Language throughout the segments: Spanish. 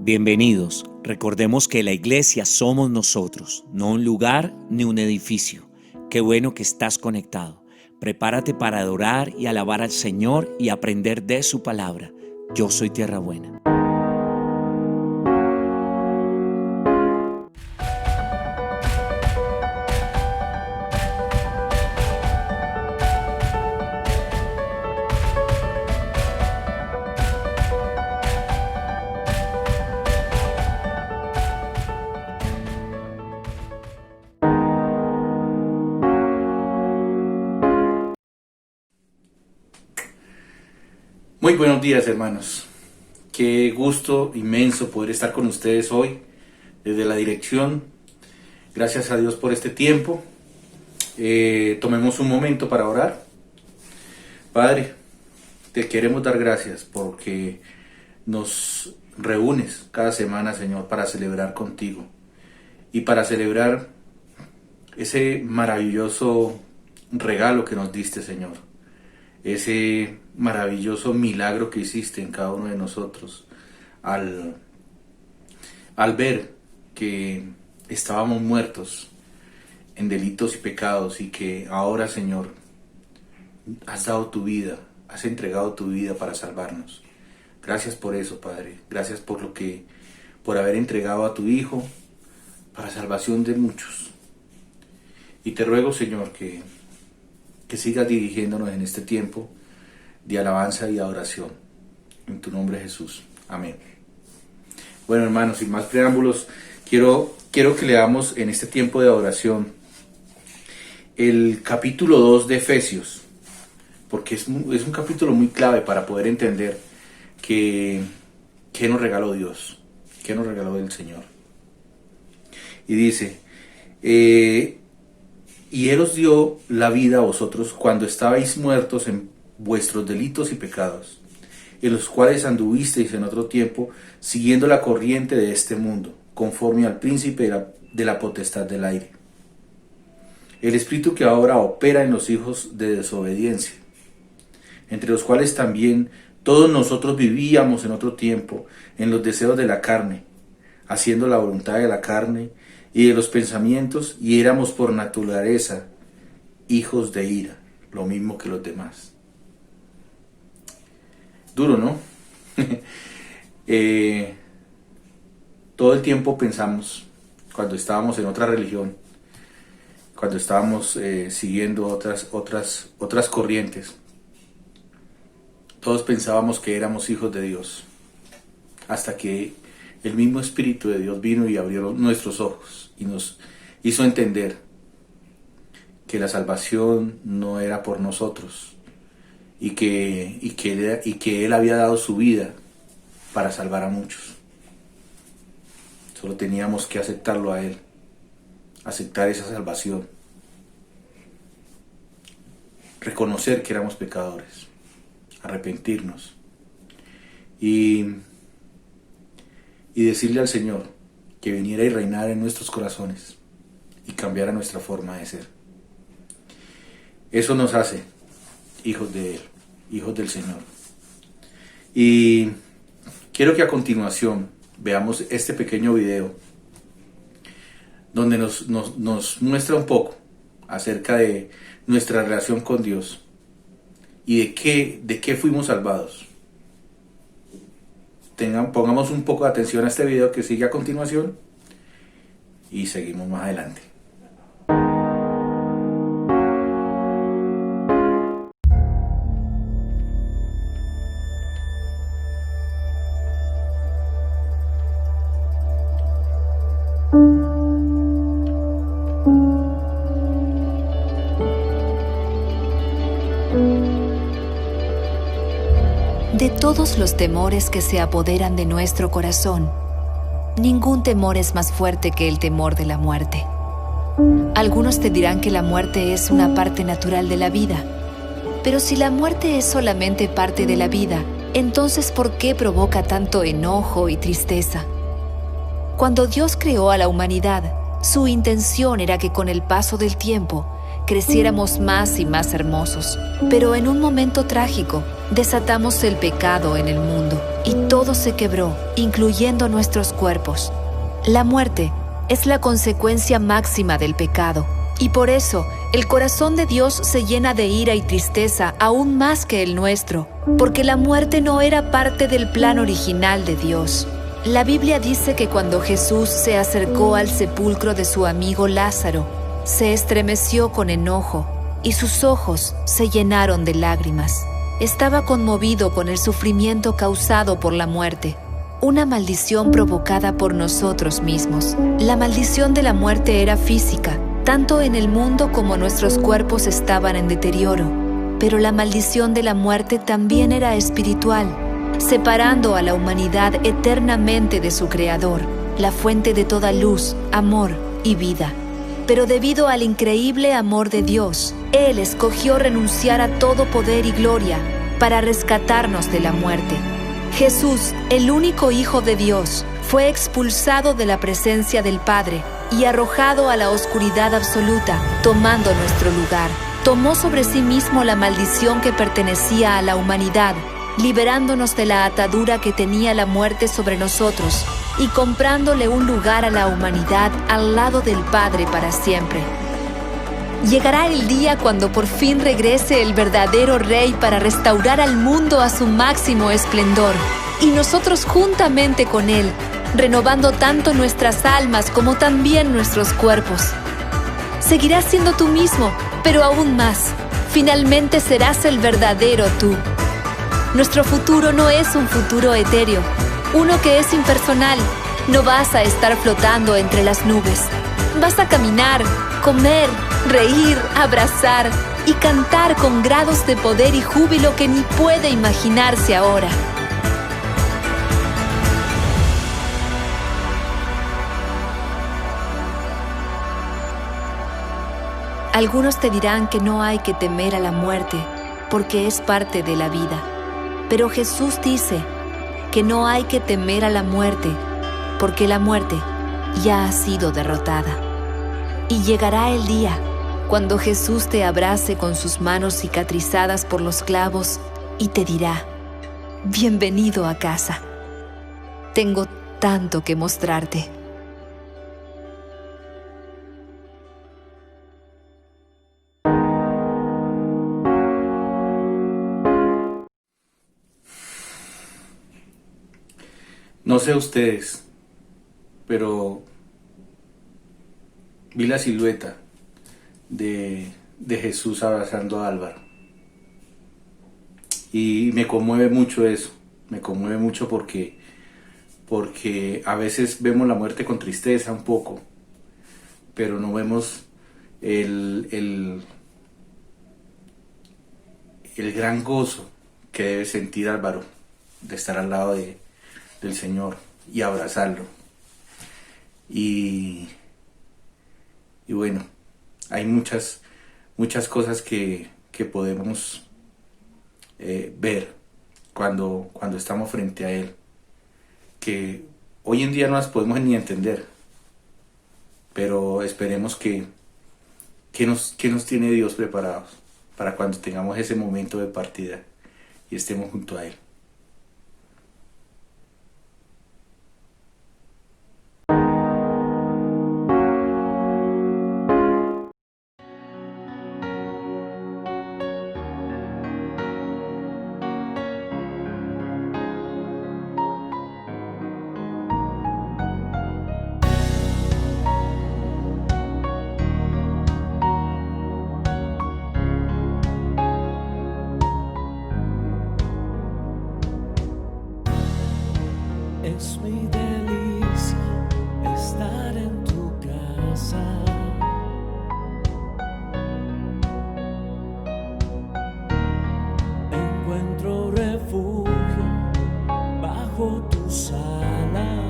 Bienvenidos. Recordemos que la iglesia somos nosotros, no un lugar ni un edificio. Qué bueno que estás conectado. Prepárate para adorar y alabar al Señor y aprender de su palabra. Yo soy Tierra Buena. Muy buenos días, hermanos. Qué gusto inmenso poder estar con ustedes hoy desde la dirección. Gracias a Dios por este tiempo. Tomemos un momento para orar. Padre, te queremos dar gracias porque nos reúnes cada semana, Señor, para celebrar contigo y para celebrar ese maravilloso regalo que nos diste, Señor. Ese maravilloso milagro que hiciste en cada uno de nosotros al ver que estábamos muertos en delitos y pecados y que ahora, Señor, has dado tu vida, has entregado tu vida para salvarnos. Gracias por eso, Padre. Gracias por haber entregado a tu Hijo para salvación de muchos. Y te ruego, Señor, que sigas dirigiéndonos en este tiempo de alabanza y adoración. En tu nombre, Jesús. Amén. Bueno, hermanos, sin más preámbulos, quiero que leamos en este tiempo de adoración el capítulo 2 de Efesios, porque es un capítulo muy clave para poder entender qué nos regaló Dios, qué nos regaló el Señor. Y dice, y Él os dio la vida a vosotros cuando estabais muertos en vuestros delitos y pecados, en los cuales anduvisteis en otro tiempo, siguiendo la corriente de este mundo, conforme al príncipe de la potestad del aire, el espíritu que ahora opera en los hijos de desobediencia, entre los cuales también todos nosotros vivíamos en otro tiempo, en los deseos de la carne, haciendo la voluntad de la carne y de los pensamientos, y éramos por naturaleza hijos de ira, lo mismo que los demás. Duro, ¿no? Todo el tiempo pensamos, cuando estábamos en otra religión, cuando estábamos siguiendo otras corrientes, todos pensábamos que éramos hijos de Dios, hasta que el mismo Espíritu de Dios vino y abrió nuestros ojos y nos hizo entender que la salvación no era por nosotros y que Él había dado su vida para salvar a muchos. Solo teníamos que aceptarlo a Él, aceptar esa salvación, reconocer que éramos pecadores, arrepentirnos y decirle al Señor que viniera y reinara en nuestros corazones y cambiara nuestra forma de ser. Eso nos hace hijos de Él, hijos del Señor. Y quiero que a continuación veamos este pequeño video donde nos muestra un poco acerca de nuestra relación con Dios y de qué fuimos salvados. Pongamos un poco de atención a este video que sigue a continuación y seguimos más adelante. De todos los temores que se apoderan de nuestro corazón, ningún temor es más fuerte que el temor de la muerte. Algunos te dirán que la muerte es una parte natural de la vida, pero si la muerte es solamente parte de la vida, entonces ¿por qué provoca tanto enojo y tristeza? Cuando Dios creó a la humanidad, su intención era que con el paso del tiempo creciéramos más y más hermosos. Pero en un momento trágico, desatamos el pecado en el mundo y todo se quebró, incluyendo nuestros cuerpos. La muerte es la consecuencia máxima del pecado, y por eso el corazón de Dios se llena de ira y tristeza aún más que el nuestro, porque la muerte no era parte del plan original de Dios. La Biblia dice que cuando Jesús se acercó al sepulcro de su amigo Lázaro, se estremeció con enojo y sus ojos se llenaron de lágrimas. Estaba conmovido con el sufrimiento causado por la muerte, una maldición provocada por nosotros mismos. La maldición de la muerte era física, tanto en el mundo como nuestros cuerpos estaban en deterioro, pero la maldición de la muerte también era espiritual, separando a la humanidad eternamente de su Creador, la fuente de toda luz, amor y vida. Pero debido al increíble amor de Dios, Él escogió renunciar a todo poder y gloria para rescatarnos de la muerte. Jesús, el único Hijo de Dios, fue expulsado de la presencia del Padre y arrojado a la oscuridad absoluta, tomando nuestro lugar. Tomó sobre sí mismo la maldición que pertenecía a la humanidad, liberándonos de la atadura que tenía la muerte sobre nosotros y comprándole un lugar a la humanidad al lado del Padre para siempre. Llegará el día cuando por fin regrese el verdadero Rey para restaurar al mundo a su máximo esplendor, y nosotros juntamente con Él, renovando tanto nuestras almas como también nuestros cuerpos. Seguirás siendo tú mismo, pero aún más. Finalmente serás el verdadero tú. Nuestro futuro no es un futuro etéreo, uno que es impersonal. No vas a estar flotando entre las nubes. Vas a caminar, comer, reír, abrazar y cantar con grados de poder y júbilo que ni puede imaginarse ahora. Algunos te dirán que no hay que temer a la muerte porque es parte de la vida. Pero Jesús dice que no hay que temer a la muerte porque la muerte ya ha sido derrotada. Y llegará el día cuando Jesús te abrace con sus manos cicatrizadas por los clavos y te dirá: bienvenido a casa. Tengo tanto que mostrarte. No sé ustedes, pero vi la silueta de Jesús abrazando a Álvaro. Y me conmueve mucho eso, me conmueve mucho porque a veces vemos la muerte con tristeza un poco, pero no vemos el gran gozo que debe sentir Álvaro de estar al lado del Señor y abrazarlo. Y bueno, hay muchas cosas que podemos ver cuando estamos frente a Él, que hoy en día no las podemos ni entender, pero esperemos que nos tiene Dios preparados para cuando tengamos ese momento de partida y estemos junto a Él. Es mi delicia estar en tu casa. Encuentro refugio bajo tus alas.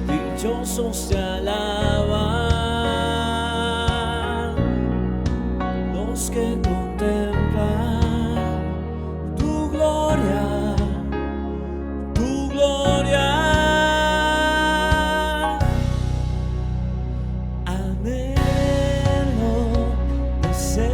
Dichosos te alaban los que contemplan tu gloria, tu gloria. Anhelo, deseo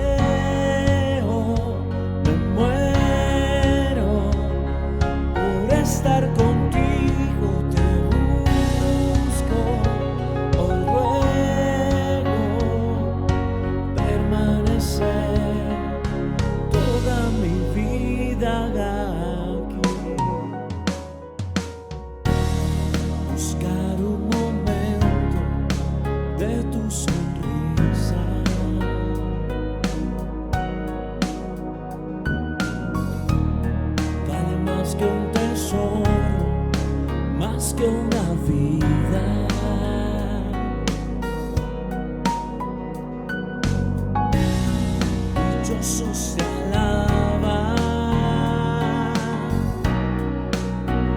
que una vida. Dichosos se alaban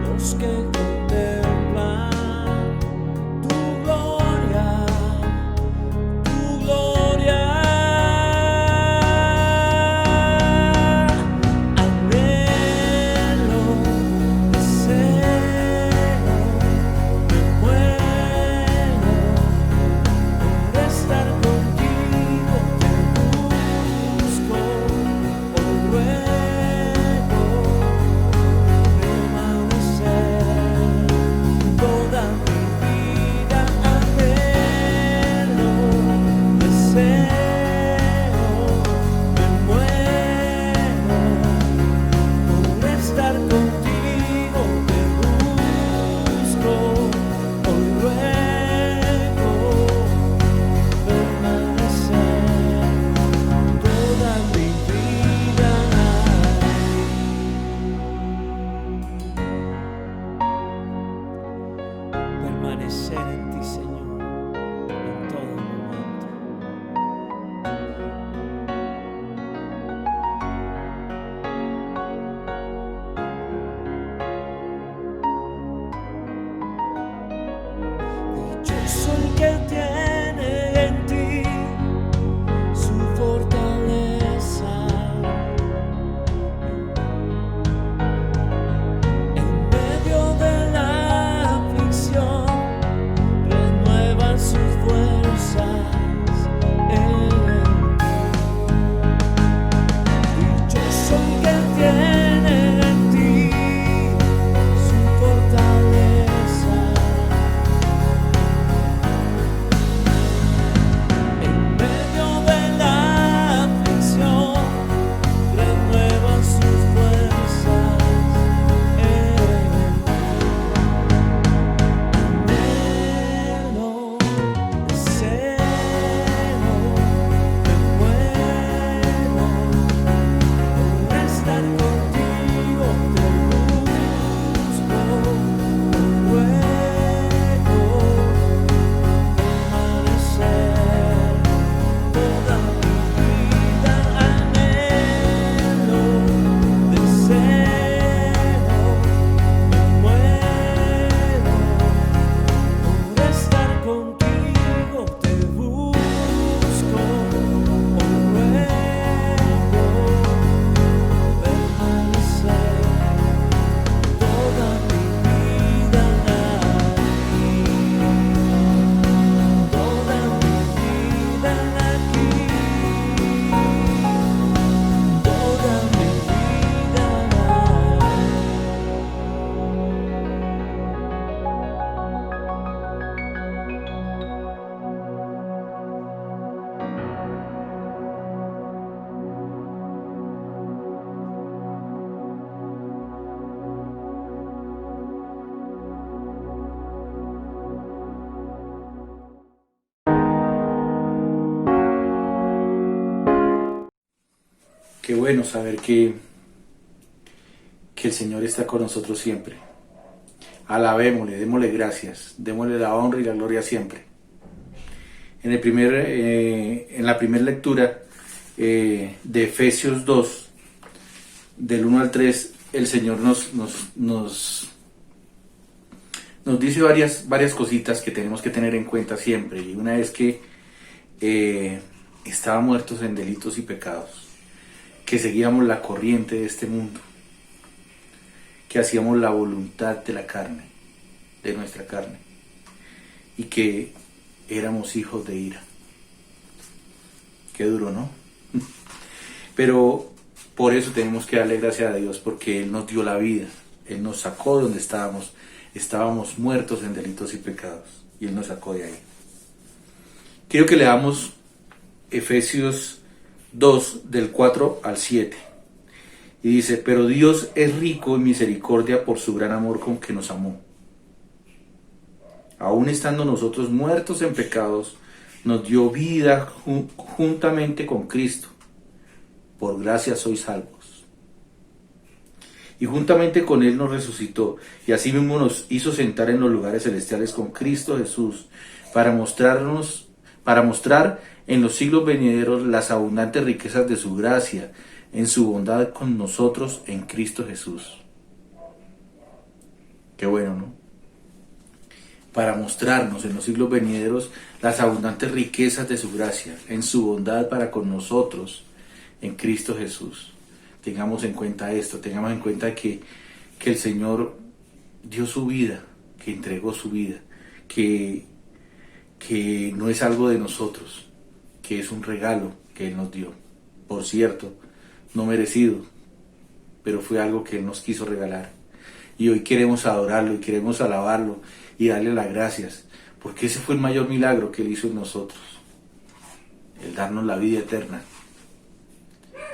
los que contemplan tu gloria, tu gloria. Anhelo, deseo, me muero por estar contigo, te busco, hoy ruego permanecer toda mi vida. Anhelo, deseo, me muero por estar contigo, te busco, hoy ruego permanecer toda mi vida. Permanecer en ti, Señor, en todo momento. Dichoso el que tiene en ti su fortaleza. En medio de la aflicción renuevan sus fuerzas en ti. Dichoso el que tiene en ti su fortaleza. En medio de la aflicción renuevan sus fuerzas en ti. Anhelo, deseo, me muero por estar contigo, te busco, ruego permanecer toda mi vida. Anhelo, deseo, me muero por estar contigo, te busco, ruego permanecer toda mi vida aquí, toda mi vida aquí, toda mi vida. Qué bueno saber que el Señor está con nosotros siempre. Alabémosle, démosle gracias, démosle la honra y la gloria siempre. En la primera lectura de Efesios 2, del 1 al 3, el Señor nos dice varias cositas que tenemos que tener en cuenta siempre. Y una es que estábamos muertos en delitos y pecados, que seguíamos la corriente de este mundo, que hacíamos la voluntad de la carne, de nuestra carne, y que éramos hijos de ira. Qué duro, ¿no? Pero por eso tenemos que darle gracias a Dios, porque Él nos dio la vida, Él nos sacó de donde estábamos muertos en delitos y pecados, y Él nos sacó de ahí. Quiero que leamos Efesios 2, del 4 al 7. Y dice: pero Dios es rico en misericordia por su gran amor con que nos amó. Aún estando nosotros muertos en pecados, nos dio vida juntamente con Cristo. Por gracia sois salvos. y juntamente con Él nos resucitó, y asimismo nos hizo sentar en los lugares celestiales con Cristo Jesús, para mostrar en los siglos venideros las abundantes riquezas de su gracia, en su bondad con nosotros en Cristo Jesús. Qué bueno, ¿no? Para mostrarnos en los siglos venideros las abundantes riquezas de su gracia, en su bondad para con nosotros en Cristo Jesús. Tengamos en cuenta esto, tengamos en cuenta que el Señor dio su vida, que entregó su vida, que no es algo de nosotros, que es un regalo que Él nos dio. Por cierto, no merecido, pero fue algo que Él nos quiso regalar. Y hoy queremos adorarlo y queremos alabarlo y darle las gracias, porque ese fue el mayor milagro que Él hizo en nosotros, el darnos la vida eterna,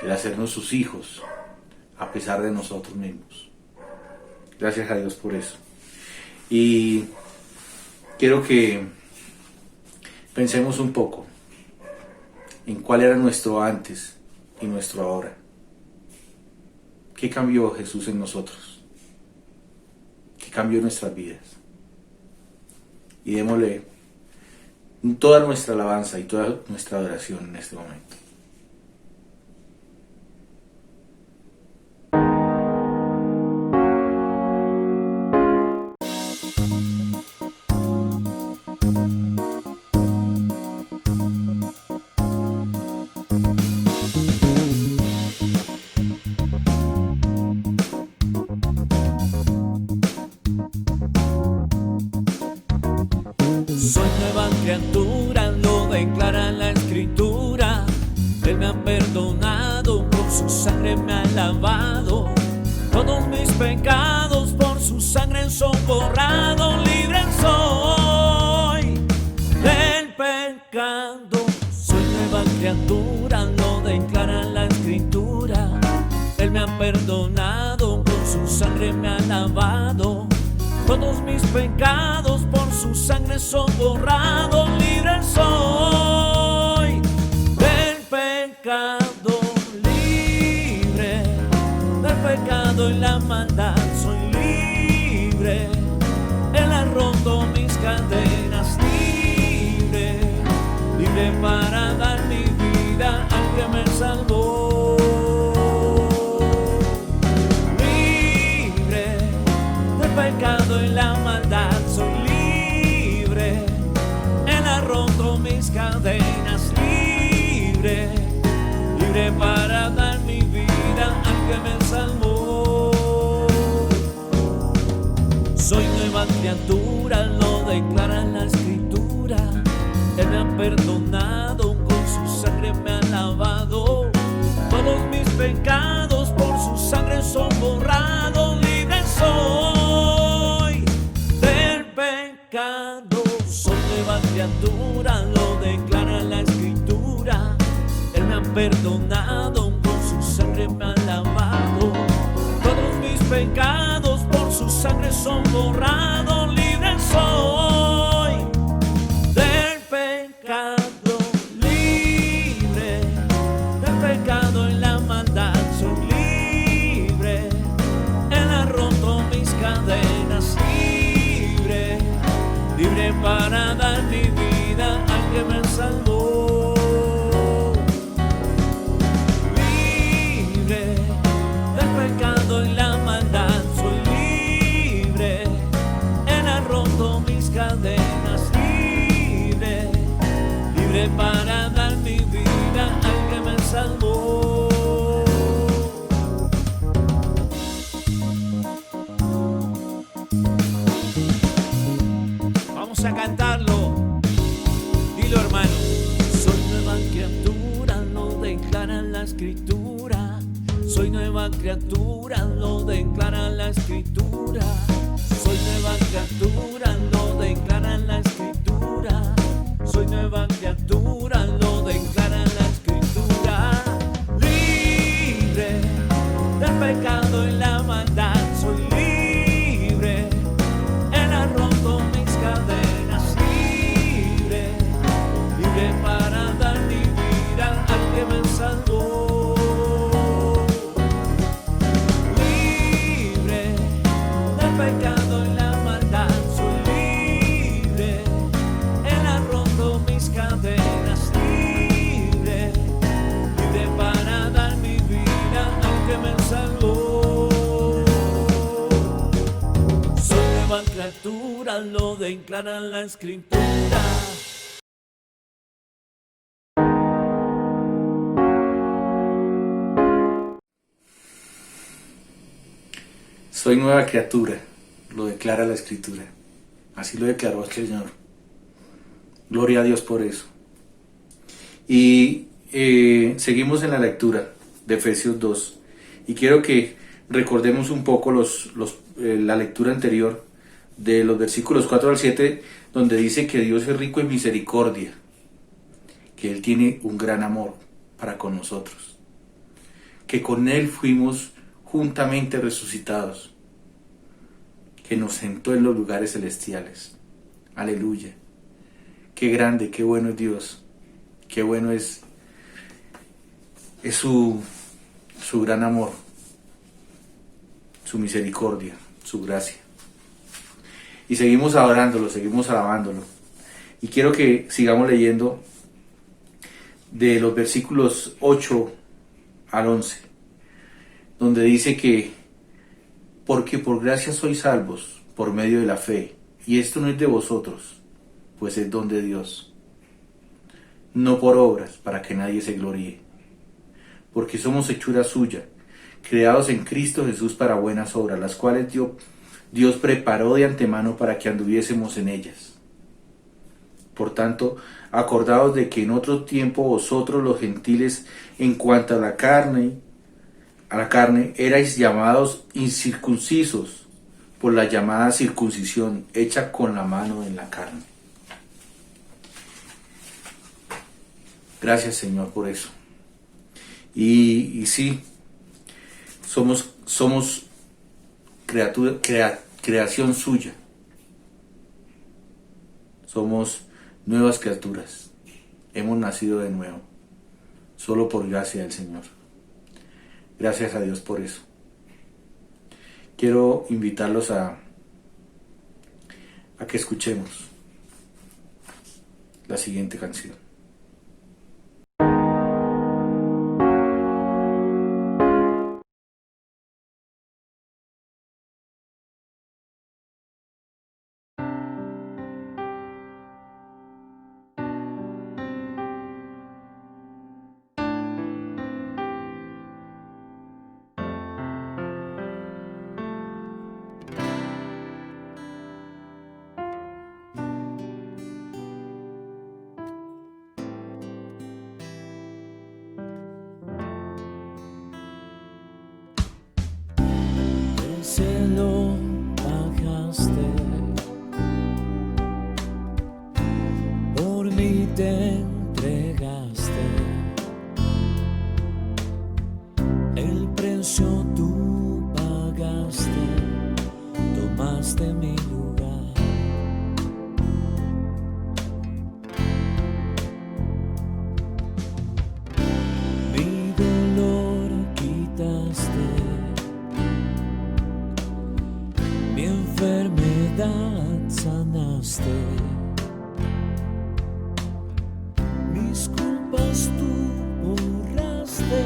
el hacernos sus hijos a pesar de nosotros mismos. Gracias a Dios por eso. Y quiero que pensemos un poco en cuál era nuestro antes y nuestro ahora. ¿Qué cambió Jesús en nosotros? ¿Qué cambió en nuestras vidas? Y démosle toda nuestra alabanza y toda nuestra adoración en este momento. Soy nueva criatura, lo declara la Escritura. Él me ha perdonado, con su sangre me ha lavado. Todos mis pecados por su sangre son borrados. Libre soy del pecado. Soy nueva criatura, lo declara la Escritura. Él me ha perdonado, con su sangre me ha lavado. Todos mis pecados por su sangre son borrados. Libre soy del pecado, libre del pecado y la maldad. Soy libre, Él ha roto mis cadenas. Libre, libre para dar mi vida al que me salvó. Pecado y la maldad, soy libre, Él ha roto mis cadenas. Libre, libre para dar mi vida al que me salvó. Soy nueva criatura, lo declara la Escritura. Él me ha perdonado, con su sangre me ha lavado. Todos mis pecados por su sangre son borrados. Libre soy del pecado. Soy nueva criatura, lo declara la Escritura. Él me ha perdonado, con su sangre me ha lavado. Todos mis pecados por su sangre son borrados. Libre soy del pecado, libre del pecado y la maldad. Soy libre, Él ha roto mis cadenas. Libre, libre para dar mi vida al que me salvó. Libre del pecado y la maldad. Soy libre, Él ha roto mis cadenas. Libre, libre para dar mi vida al que me salvó. Vamos a cantarlo. Dilo, hermano. Soy nueva criatura, lo declara la Escritura. Soy nueva criatura, lo declara la Escritura. Soy nueva criatura, lo declara la Escritura. Soy nueva criatura, lo declara la Escritura. Libre del pecado y la maldad. Soy libre, Él ha roto mis cadenas. Libre, libre para dar mi vida al que me salvó. Libre pecado y la maldad. Soy libre, Él ha roto mis cadenas. Libre, libre para dar mi vida al que me salvó. Soy nueva criatura, lo declara la Escritura. Soy nueva criatura, lo declara la Escritura. Así lo declaró el Señor. Gloria a Dios por eso. Y seguimos en la lectura de Efesios 2. Y quiero que recordemos un poco la lectura anterior de los versículos 4 al 7, donde dice que Dios es rico en misericordia, que Él tiene un gran amor para con nosotros, que con Él fuimos juntamente resucitados, que nos sentó en los lugares celestiales. Aleluya. Qué grande, qué bueno es Dios, qué bueno es su gran amor, su misericordia, su gracia. Y seguimos adorándolo, seguimos alabándolo. Y quiero que sigamos leyendo de los versículos 8 al 11, donde dice que porque por gracia sois salvos por medio de la fe, y esto no es de vosotros, pues es don de Dios, no por obras, para que nadie se gloríe, porque somos hechura suya, creados en Cristo Jesús para buenas obras, las cuales Dios preparó de antemano para que anduviésemos en ellas. Por tanto, acordaos de que en otro tiempo vosotros los gentiles, en cuanto a la carne, erais llamados incircuncisos por la llamada circuncisión hecha con la mano en la carne. Gracias, Señor, por eso. Y sí, somos creación suya. Somos nuevas criaturas. Hemos nacido de nuevo, solo por gracia del Señor. Gracias a Dios por eso. Quiero invitarlos a que escuchemos la siguiente canción. Del cielo bajaste, por mí te entregaste, el precio tú pagaste, tomaste mi lugar. Mi dolor quitaste, mi enfermedad sanaste, mis culpas tú borraste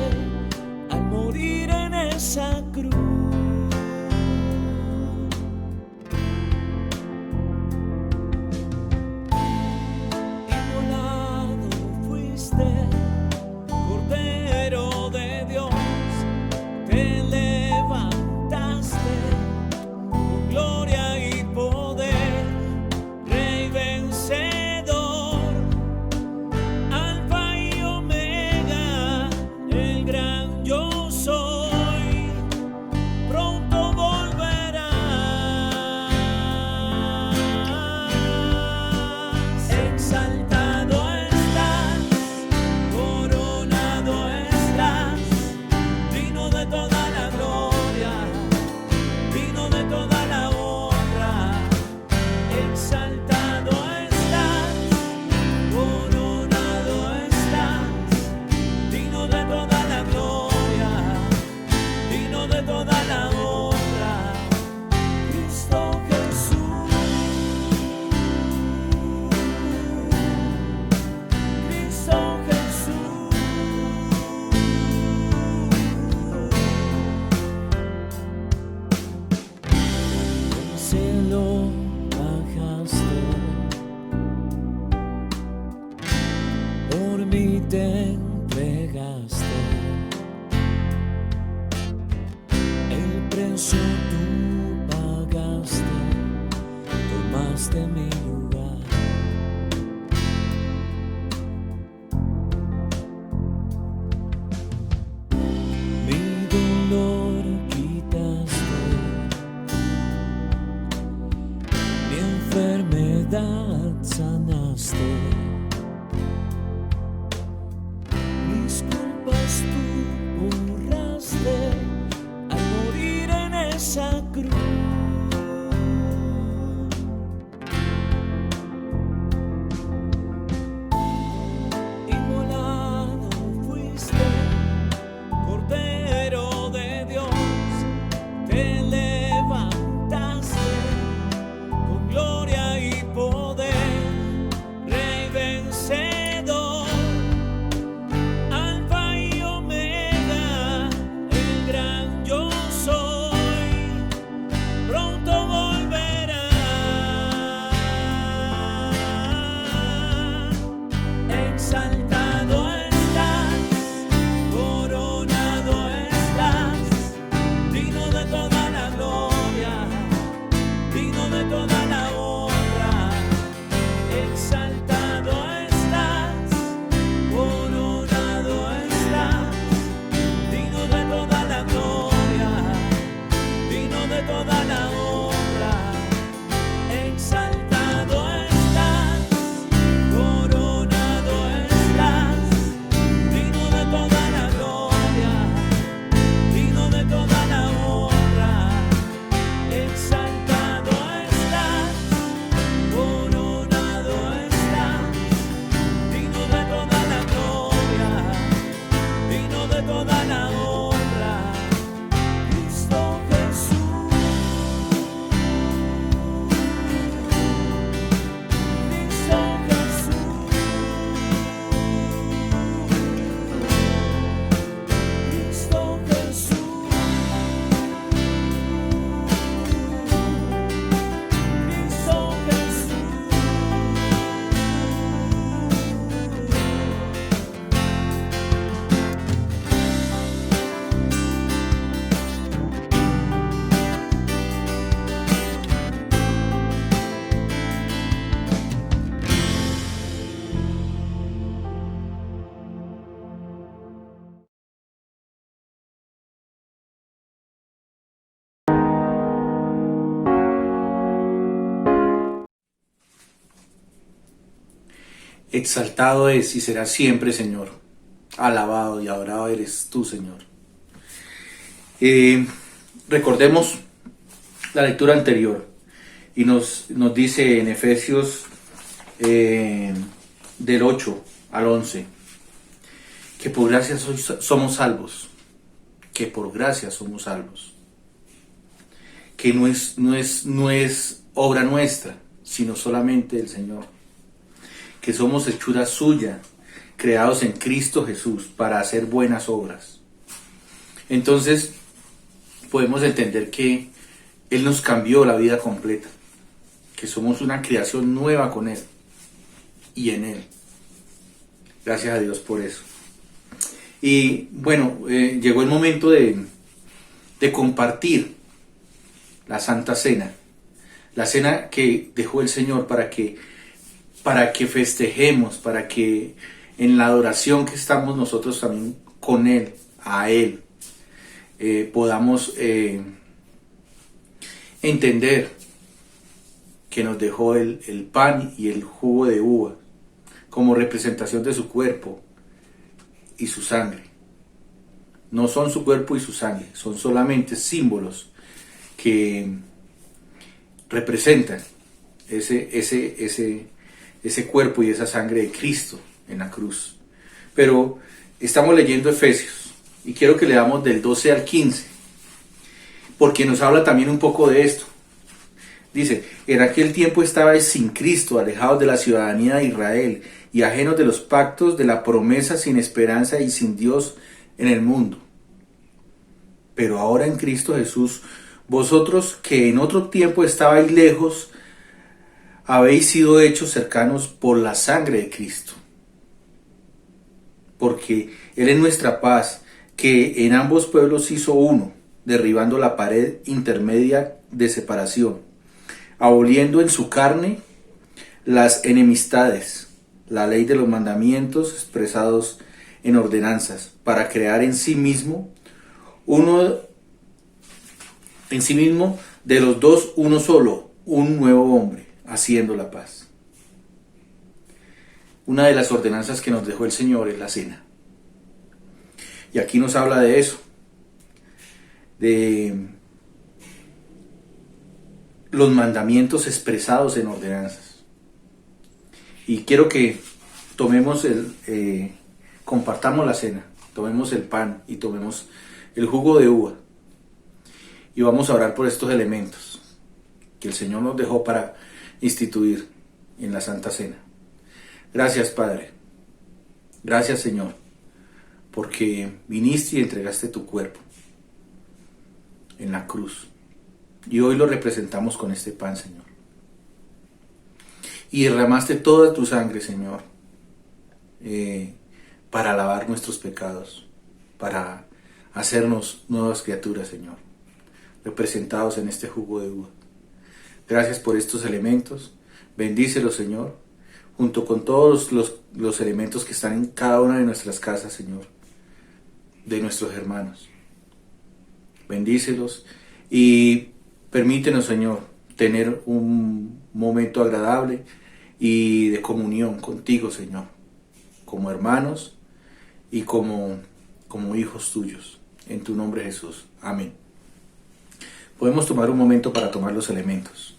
al morir en esa cruz. Inmolado fuiste, Cordero de Dios, te levantaste con gloria y poder, Rey eso tú pagaste, tomaste mi lugar. Mi dolor quitaste, mi enfermedad sanaste. Mis culpas tú borraste al morir en esa cruz. Inmolado fuiste, Cordero de Dios, te levantaste con gloria y poder, Rey vencedor. Alfa y Omega, el gran yo soy, pronto volverá. Exaltado estás, coronado estás, digno de toda la gloria, digno de toda la honra. Exaltado estás, coronado estás, digno de toda la gloria, digno de toda la honra. Exaltado estás, coronado estás, digno de toda la gloria, digno de toda la honra. Exaltado estás, coronado estás, digno de toda la gloria, digno de toda la honra. Cristo Jesús, Cristo Jesús, Cristo Jesús, Cristo Jesús. Exaltado es y será siempre, Señor. Alabado y adorado eres tú, Señor. Recordemos la lectura anterior y nos dice en Efesios del 8 al 11 que por gracia somos salvos, que por gracia somos salvos, que no es obra nuestra, sino solamente del Señor, que somos hechura suya, creados en Cristo Jesús para hacer buenas obras. Entonces podemos entender que Él nos cambió la vida completa, que somos una creación nueva con Él y en Él. Gracias a Dios por eso. Y bueno, llegó el momento de compartir la Santa Cena, la cena que dejó el Señor para que festejemos, para que en la adoración que estamos nosotros también con Él, a Él, podamos entender que nos dejó el pan y el jugo de uva como representación de su cuerpo y su sangre. No son su cuerpo y su sangre, son solamente símbolos que representan ese cuerpo y esa sangre de Cristo en la cruz. Pero estamos leyendo Efesios y quiero que leamos del 12 al 15, porque nos habla también un poco de esto. Dice: en aquel tiempo estabais sin Cristo, alejados de la ciudadanía de Israel y ajenos de los pactos de la promesa, sin esperanza y sin Dios en el mundo. Pero ahora en Cristo Jesús, vosotros que en otro tiempo estabais lejos, habéis sido hechos cercanos por la sangre de Cristo. Porque Él es nuestra paz, que en ambos pueblos hizo uno, derribando la pared intermedia de separación, aboliendo en su carne las enemistades, la ley de los mandamientos expresados en ordenanzas, para crear en sí mismo de los dos uno solo, un nuevo hombre, haciendo la paz. Una de las ordenanzas que nos dejó el Señor es la cena. Y aquí nos habla de eso, de los mandamientos expresados en ordenanzas. Y quiero que tomemos compartamos la cena, tomemos el pan y tomemos el jugo de uva. Y vamos a orar por estos elementos que el Señor nos dejó para instituir en la Santa Cena. Gracias, Padre. Gracias, Señor, porque viniste y entregaste tu cuerpo en la cruz. Y hoy lo representamos con este pan, Señor. Y derramaste toda tu sangre, Señor, para lavar nuestros pecados, para hacernos nuevas criaturas, Señor, representados en este jugo de uva. Gracias por estos elementos. Bendícelos, Señor, junto con todos los elementos que están en cada una de nuestras casas, Señor, de nuestros hermanos. Bendícelos y permítenos, Señor, tener un momento agradable y de comunión contigo, Señor, como hermanos y como hijos tuyos. En tu nombre, Jesús. Amén. Podemos tomar un momento para tomar los elementos.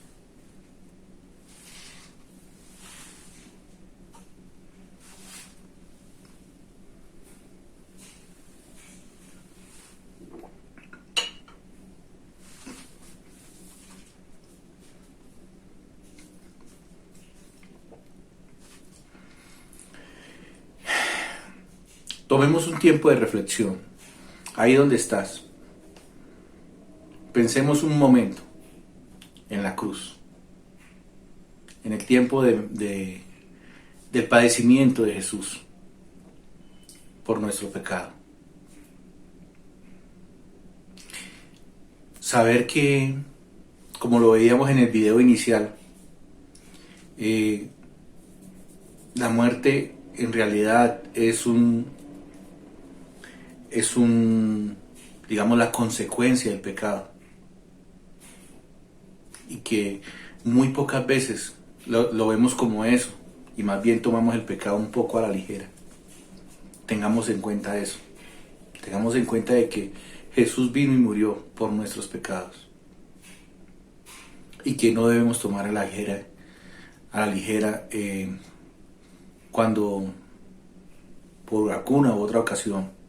Tomemos un tiempo de reflexión, ahí donde estás. Pensemos un momento en la cruz, en el tiempo del padecimiento de Jesús por nuestro pecado. Saber que, como lo veíamos en el video inicial, la muerte en realidad es digamos, la consecuencia del pecado. Y que muy pocas veces lo vemos como eso, y más bien tomamos el pecado un poco a la ligera. Tengamos en cuenta eso. Tengamos en cuenta de que Jesús vino y murió por nuestros pecados. Y que no debemos tomar a la ligera cuando por alguna u otra ocasión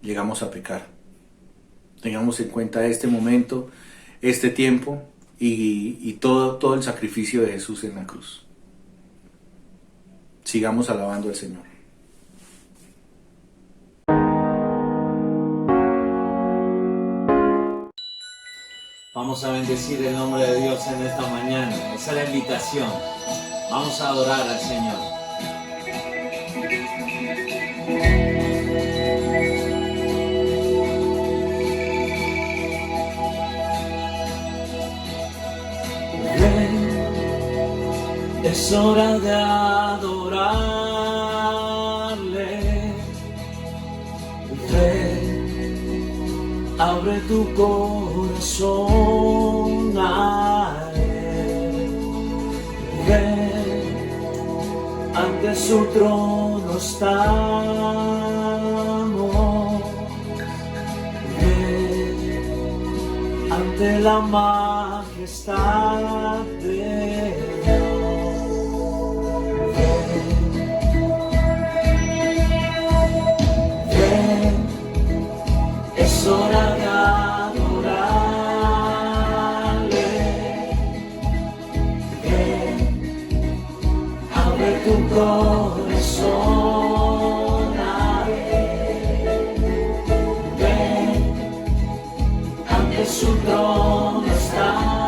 llegamos a pecar. Tengamos en cuenta este momento, este tiempo y todo el sacrificio de Jesús en la cruz. Sigamos alabando al Señor. Vamos a bendecir el nombre de Dios en esta mañana. Esa es la invitación. Vamos a adorar al Señor. Es hora de adorarle. Ven, abre tu corazón a Él. Ven, ante su trono estamos. Ven, ante la majestad de es hora de adorarle. Ven, abre tu corazón a Él. Ven, ante su trono estamos.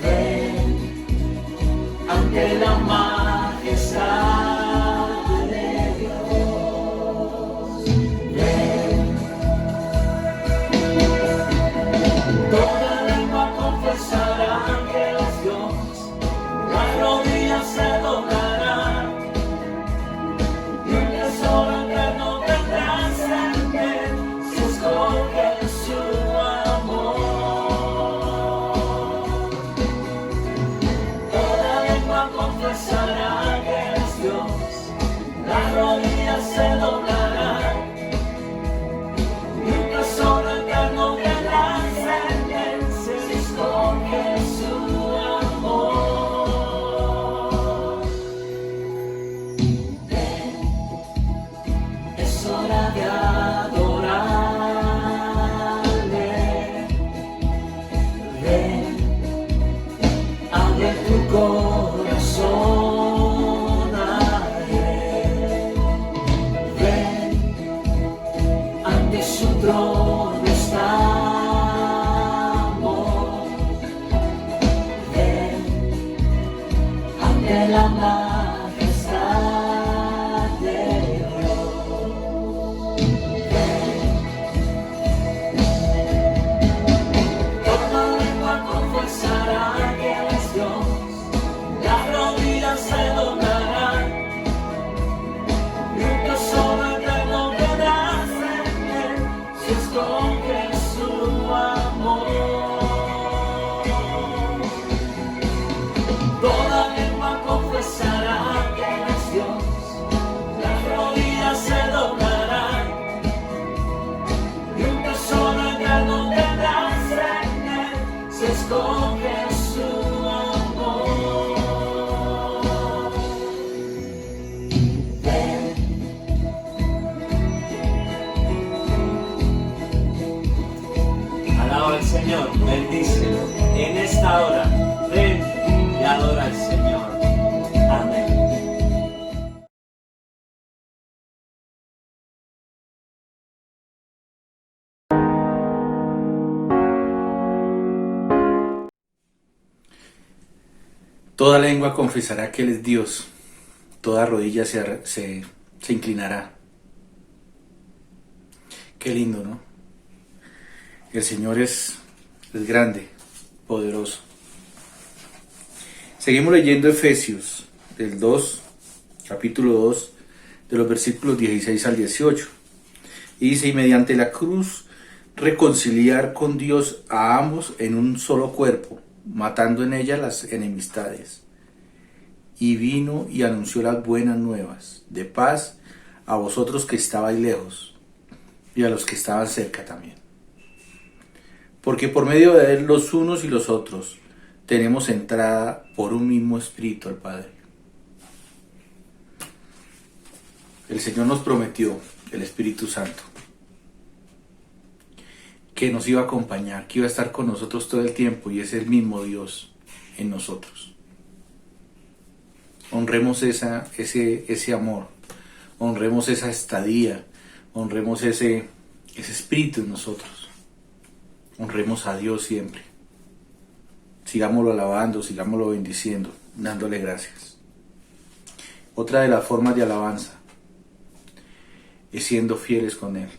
Ven, ante la majestad de Dios. Señor, bendícelo en esta hora. Ven y adora al Señor. Amén. Toda lengua confesará que Él es Dios, toda rodilla se inclinará. Qué lindo, ¿no? El Señor es grande, poderoso. Seguimos leyendo Efesios, capítulo 2, de los versículos 16 al 18. Y dice, y mediante la cruz reconciliar con Dios a ambos en un solo cuerpo, matando en ella las enemistades. Y vino y anunció las buenas nuevas de paz a vosotros que estabais lejos y a los que estaban cerca también. Porque por medio de él los unos y los otros tenemos entrada por un mismo Espíritu al Padre. El Señor nos prometió el Espíritu Santo, que nos iba a acompañar, que iba a estar con nosotros todo el tiempo, y es el mismo Dios en nosotros. Honremos ese amor, honremos esa estadía, honremos ese espíritu en nosotros, honremos a Dios siempre. Sigámoslo alabando, sigámoslo bendiciendo, dándole gracias. Otra de las formas de alabanza es siendo fieles con Él.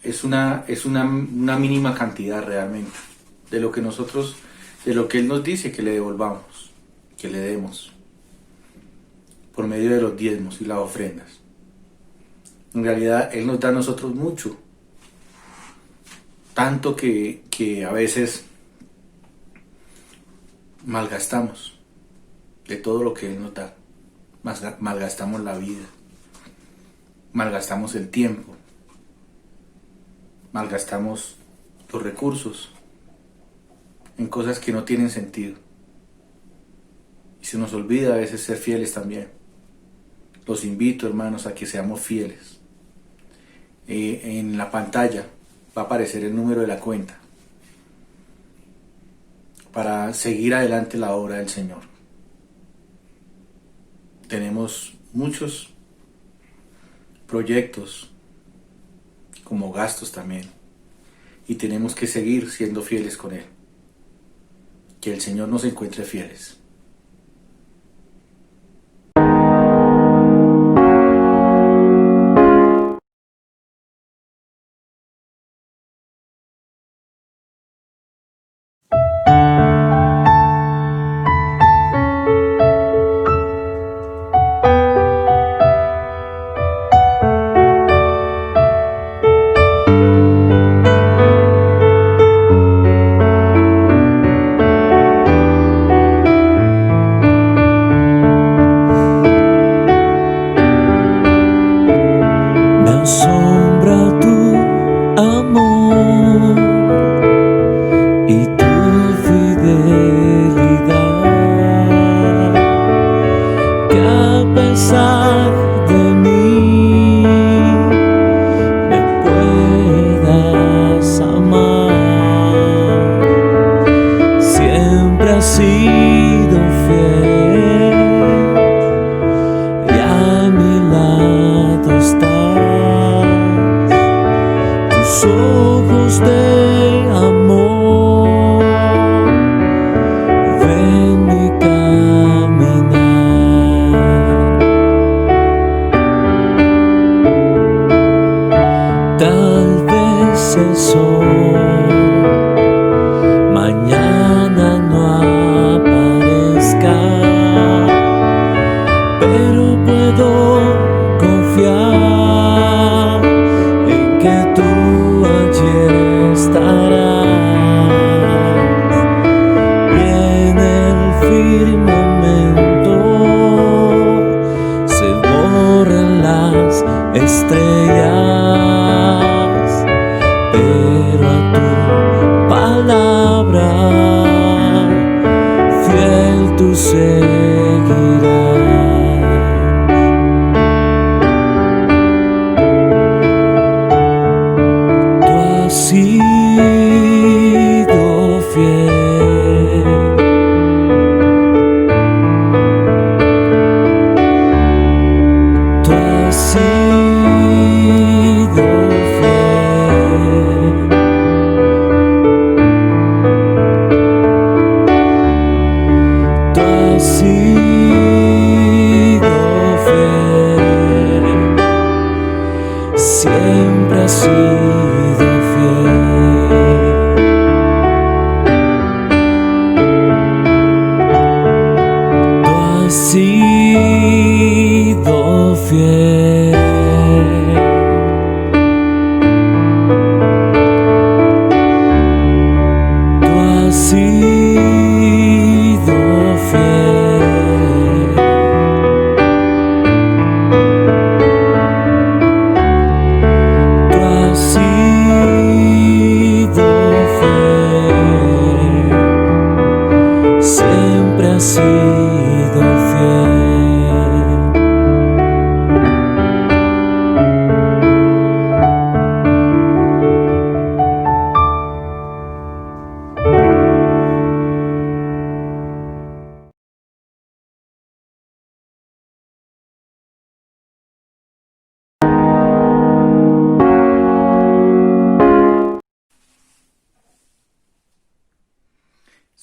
Es una mínima cantidad realmente de lo que Él nos dice que le devolvamos, que le demos, por medio de los diezmos y las ofrendas. En realidad Él nos da a nosotros mucho, tanto que a veces malgastamos de todo lo que Él nos da. Malgastamos la vida, malgastamos el tiempo, malgastamos los recursos en cosas que no tienen sentido. Y se nos olvida a veces ser fieles también. Los invito, hermanos, a que seamos fieles. En la pantalla va a aparecer el número de la cuenta para seguir adelante la obra del Señor. Tenemos muchos proyectos, como gastos también, y tenemos que seguir siendo fieles con Él. Que el Señor nos encuentre fieles.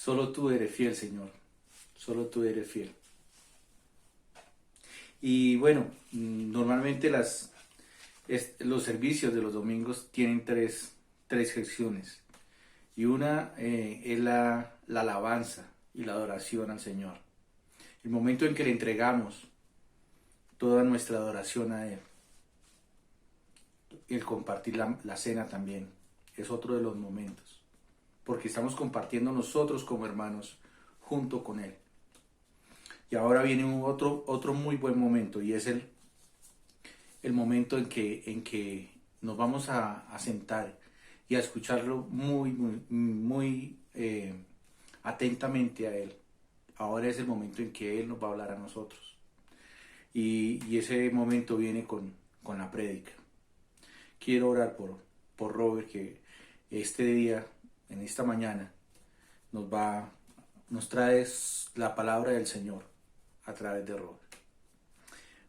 Solo tú eres fiel, Señor. Solo tú eres fiel. Y bueno, normalmente los servicios de los domingos tienen tres secciones. Y una es la alabanza y la adoración al Señor. El momento en que le entregamos toda nuestra adoración a Él. El compartir la cena también es otro de los momentos. Porque estamos compartiendo nosotros como hermanos junto con Él. Y ahora viene otro muy buen momento, y es el momento en que nos vamos a sentar y a escucharlo muy atentamente a Él. Ahora es el momento en que Él nos va a hablar a nosotros. Y ese momento viene con la prédica. Quiero orar por Robert, que este día, en esta mañana, nos trae la palabra del Señor a través de Robert.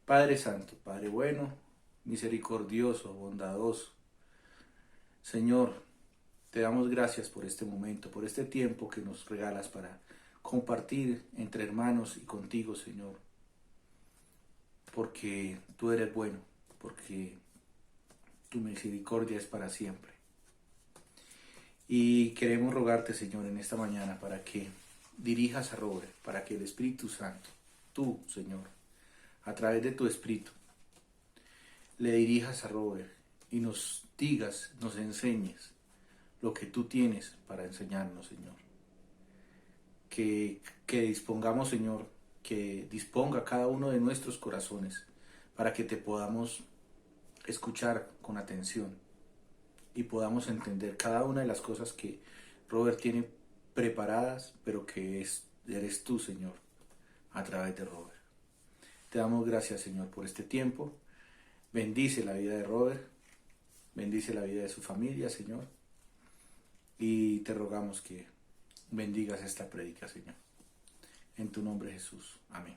Padre Santo, Padre bueno, misericordioso, bondadoso, Señor, te damos gracias por este momento, por este tiempo que nos regalas para compartir entre hermanos y contigo, Señor, porque tú eres bueno, porque tu misericordia es para siempre. Y queremos rogarte, Señor, en esta mañana para que dirijas a Robert, para que el Espíritu Santo, tú, Señor, a través de tu Espíritu, le dirijas a Robert y nos digas, nos enseñes lo que tú tienes para enseñarnos, Señor. Que dispongamos, Señor, que disponga cada uno de nuestros corazones para que te podamos escuchar con atención y podamos entender cada una de las cosas que Robert tiene preparadas, pero que eres tú, Señor, a través de Robert. Te damos gracias, Señor, por este tiempo. Bendice la vida de Robert, bendice la vida de su familia, Señor, y te rogamos que bendigas esta prédica, Señor. En tu nombre, Jesús. Amén.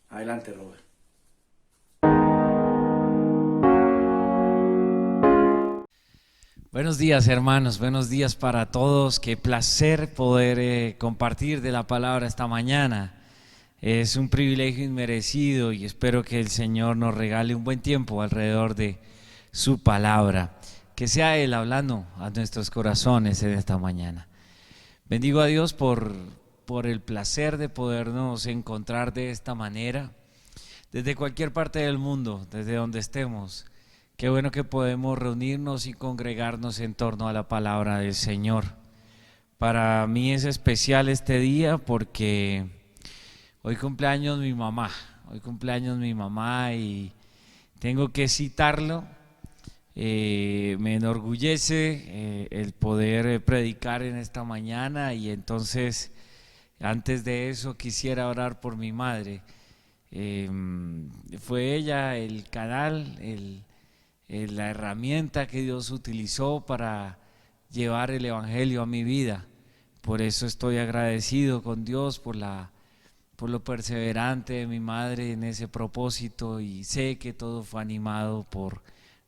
Adelante, Robert. Buenos días, hermanos, buenos días para todos. Qué placer poder compartir de la palabra esta mañana. Es un privilegio inmerecido y espero que el Señor nos regale un buen tiempo alrededor de su palabra. Que sea Él hablando a nuestros corazones en esta mañana. Bendigo a Dios por el placer de podernos encontrar de esta manera, desde cualquier parte del mundo, desde donde estemos. Qué bueno que podemos reunirnos y congregarnos en torno a la palabra del Señor. Para mí es especial este día porque hoy cumpleaños mi mamá. Y tengo que citarlo. Me enorgullece el poder predicar en esta mañana, y entonces antes de eso quisiera orar por mi madre. Fue ella el canal, la herramienta que Dios utilizó para llevar el evangelio a mi vida. Por eso estoy agradecido con Dios por lo perseverante de mi madre en ese propósito, y sé que todo fue animado por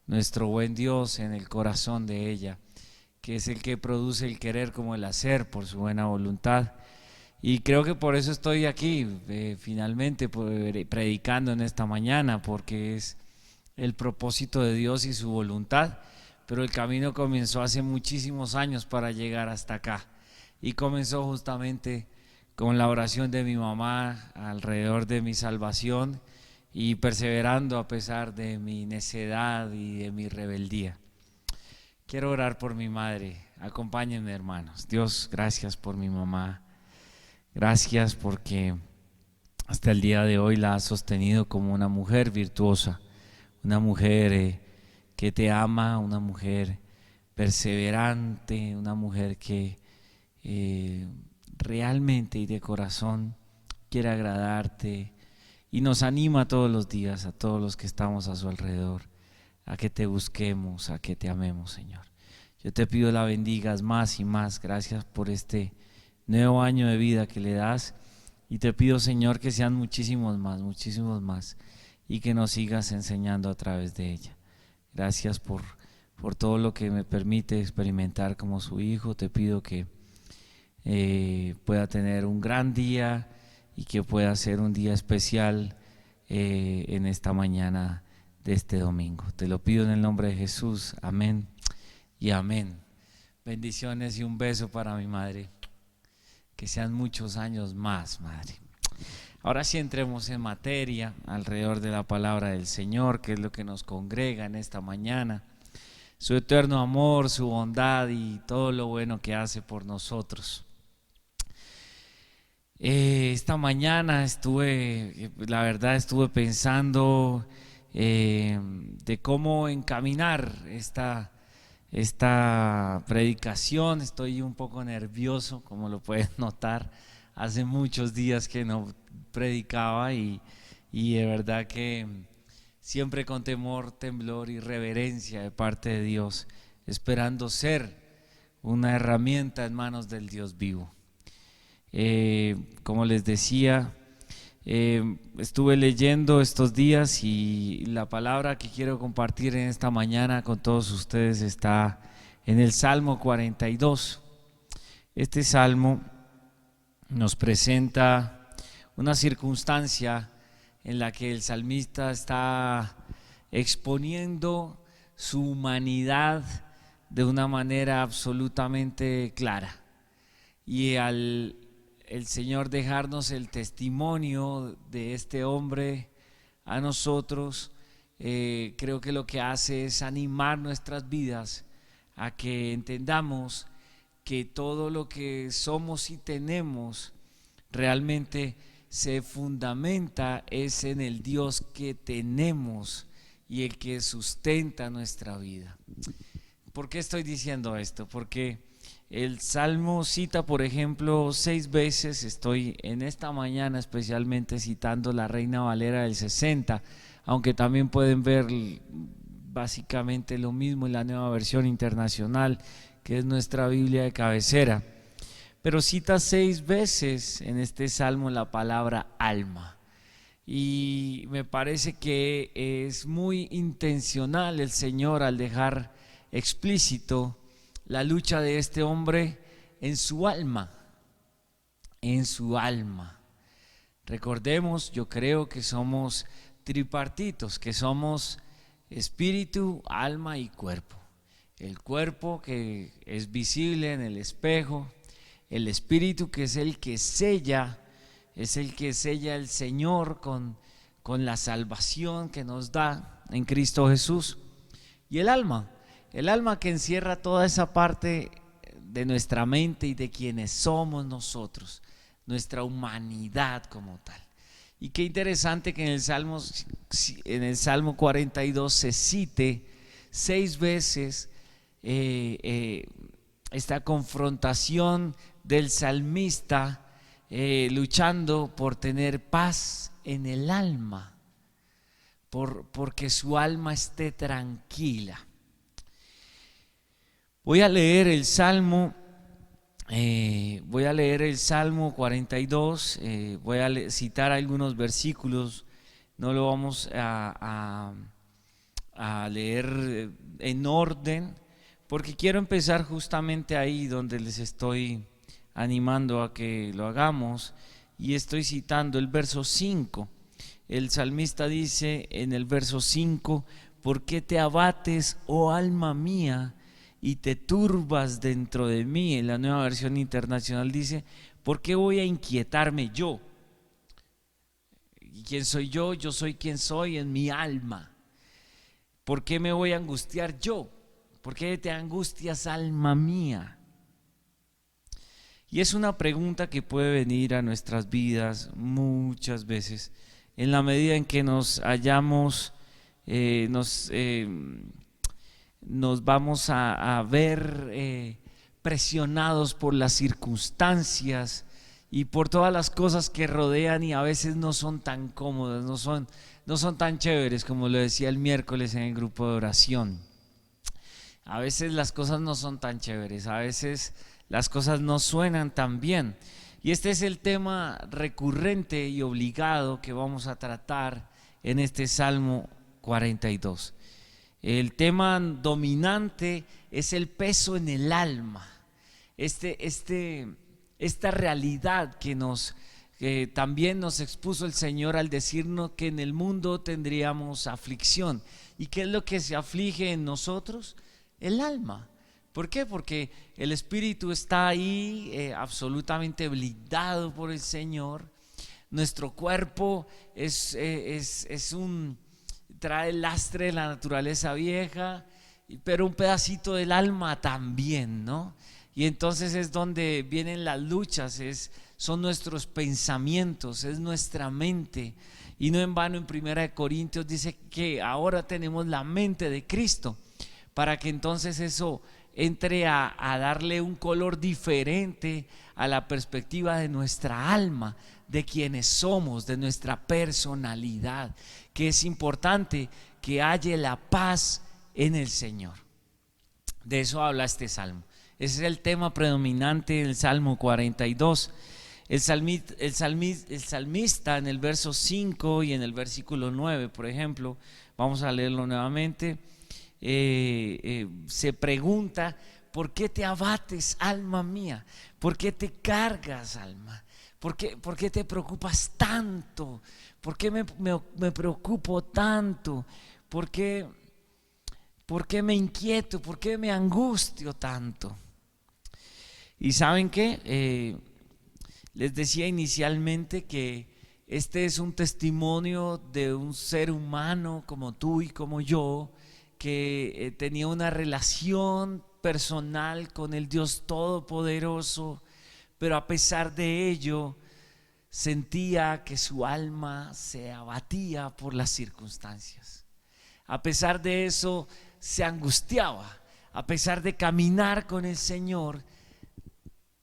nuestro buen Dios en el corazón de ella, que es el que produce el querer como el hacer por su buena voluntad. Y creo que por eso estoy aquí finalmente predicando en esta mañana, porque es el propósito de Dios y su voluntad. Pero el camino comenzó hace muchísimos años para llegar hasta acá, y comenzó justamente con la oración de mi mamá alrededor de mi salvación, y perseverando a pesar de mi necedad y de mi rebeldía. Quiero orar por mi madre. Acompáñenme, hermanos. Dios, gracias por mi mamá. Gracias porque hasta el día de hoy la has sostenido como una mujer virtuosa, una mujer que te ama, una mujer perseverante, una mujer que realmente y de corazón quiere agradarte, y nos anima todos los días a todos los que estamos a su alrededor a que te busquemos, a que te amemos, Señor. Yo te pido la bendigas más y más. Gracias por este nuevo año de vida que le das, y te pido, Señor, que sean muchísimos más, y que nos sigas enseñando a través de ella. Gracias por todo lo que me permite experimentar como su hijo. Te pido que pueda tener un gran día y que pueda ser un día especial en esta mañana de este domingo. Te lo pido en el nombre de Jesús, amén y amén. Bendiciones y un beso para mi madre, que sean muchos años más, madre. Ahora sí entremos en materia alrededor de la palabra del Señor, que es lo que nos congrega en esta mañana. Su eterno amor, su bondad y todo lo bueno que hace por nosotros. Esta mañana estuve pensando de cómo encaminar esta predicación. Estoy un poco nervioso, como lo pueden notar. Hace muchos días que no predicaba y de verdad que siempre con temor, temblor y reverencia de parte de Dios, esperando ser una herramienta en manos del Dios vivo. Como les decía, estuve leyendo estos días y la palabra que quiero compartir en esta mañana con todos ustedes está en el Salmo 42. Este salmo nos presenta una circunstancia en la que el salmista está exponiendo su humanidad de una manera absolutamente clara. Y al el Señor dejarnos el testimonio de este hombre a nosotros, creo que lo que hace es animar nuestras vidas a que entendamos que todo lo que somos y tenemos realmente se fundamenta es en el Dios que tenemos y el que sustenta nuestra vida. ¿Por qué estoy diciendo esto? Porque el Salmo cita, por ejemplo, 6 veces, estoy en esta mañana especialmente citando la Reina Valera del 60, aunque también pueden ver básicamente lo mismo en la Nueva Versión Internacional, que es nuestra Biblia de cabecera. Pero cita 6 veces en este salmo la palabra alma. Y me parece que es muy intencional el Señor al dejar explícito la lucha de este hombre en su alma. En su alma. Recordemos, yo creo que somos tripartitos, que somos espíritu, alma y cuerpo. El cuerpo que es visible en el espejo, el espíritu que es el que sella el Señor con la salvación que nos da en Cristo Jesús, y el alma que encierra toda esa parte de nuestra mente y de quienes somos nosotros, nuestra humanidad como tal. Y qué interesante que en el Salmo 42 se cite 6 veces esta confrontación del salmista luchando por tener paz en el alma, porque su alma esté tranquila. Voy a leer el Salmo 42, voy a citar algunos versículos, no lo vamos a leer en orden, porque quiero empezar justamente ahí donde les estoy animando a que lo hagamos, y estoy citando el verso 5. El salmista dice en el verso 5: ¿por qué te abates, oh alma mía, y te turbas dentro de mí? En la Nueva Versión Internacional dice: ¿por qué voy a inquietarme yo? ¿Y quién soy yo? Yo soy quien soy en mi alma. ¿Por qué me voy a angustiar yo? ¿Por qué te angustias, alma mía? Y es una pregunta que puede venir a nuestras vidas muchas veces, en la medida en que nos hallamos, nos vamos a ver presionados por las circunstancias y por todas las cosas que rodean, y a veces no son tan cómodas, no son tan chéveres, como lo decía el miércoles en el grupo de oración. A veces las cosas no son tan chéveres, a veces las cosas no suenan tan bien, y este es el tema recurrente y obligado que vamos a tratar en este Salmo 42. El tema dominante es el peso en el alma. Este esta realidad que también nos expuso el Señor al decirnos que en el mundo tendríamos aflicción. ¿Y qué es lo que se aflige en nosotros? El alma. ¿Por qué? Porque el espíritu está ahí absolutamente blindado por el Señor. Nuestro cuerpo trae el lastre de la naturaleza vieja, pero un pedacito del alma también, ¿no? Y entonces es donde vienen las luchas, son nuestros pensamientos, es nuestra mente. Y no en vano en 1 Corintios dice que ahora tenemos la mente de Cristo, para que entonces eso entre a darle un color diferente a la perspectiva de nuestra alma, de quienes somos, de nuestra personalidad, que es importante que haya la paz en el Señor. De eso habla este salmo. Ese es el tema predominante del Salmo 42. El salmista en el verso 5 y en el versículo 9, por ejemplo, vamos a leerlo nuevamente, se pregunta: ¿por qué te abates, alma mía? ¿Por qué te cargas, alma? ¿Por qué te preocupas tanto? ¿Por qué me preocupo tanto? ¿Por qué me inquieto? ¿Por qué me angustio tanto? Y ¿saben qué? Les decía inicialmente que este es un testimonio de un ser humano como tú y como yo, que tenía una relación personal con el Dios Todopoderoso, pero a pesar de ello sentía que su alma se abatía por las circunstancias. A pesar de eso se angustiaba. A pesar de caminar con el Señor,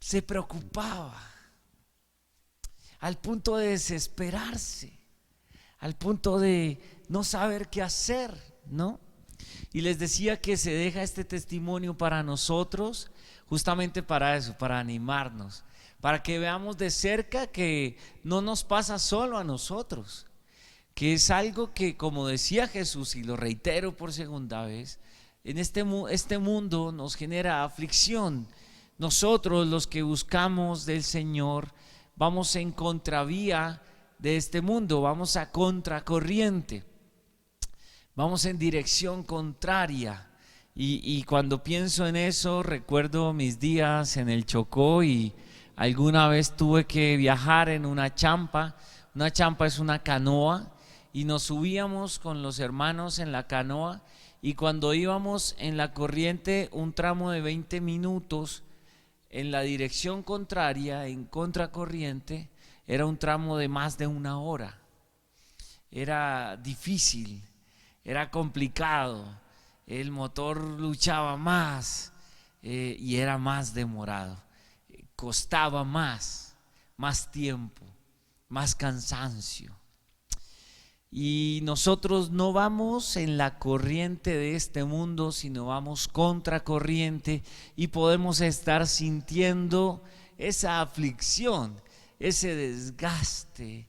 se preocupaba, al punto de desesperarse, al punto de no saber qué hacer, ¿no? Y les decía que se deja este testimonio para nosotros, justamente para eso, para animarnos, para que veamos de cerca que no nos pasa solo a nosotros, que es algo que, como decía Jesús, y lo reitero por segunda vez, en este mundo nos genera aflicción. Nosotros, los que buscamos del Señor, vamos en contravía de este mundo, vamos a contracorriente, vamos en dirección contraria. Y cuando pienso en eso, recuerdo mis días en el Chocó, y alguna vez tuve que viajar en una champa. Una champa es una canoa, y nos subíamos con los hermanos en la canoa, y cuando íbamos en la corriente un tramo de 20 minutos en la dirección contraria, en contracorriente, era un tramo de más de 1 hora. Era difícil, era complicado, el motor luchaba más y era más demorado, costaba más tiempo, más cansancio. Y nosotros no vamos en la corriente de este mundo, sino vamos contracorriente, y podemos estar sintiendo esa aflicción, ese desgaste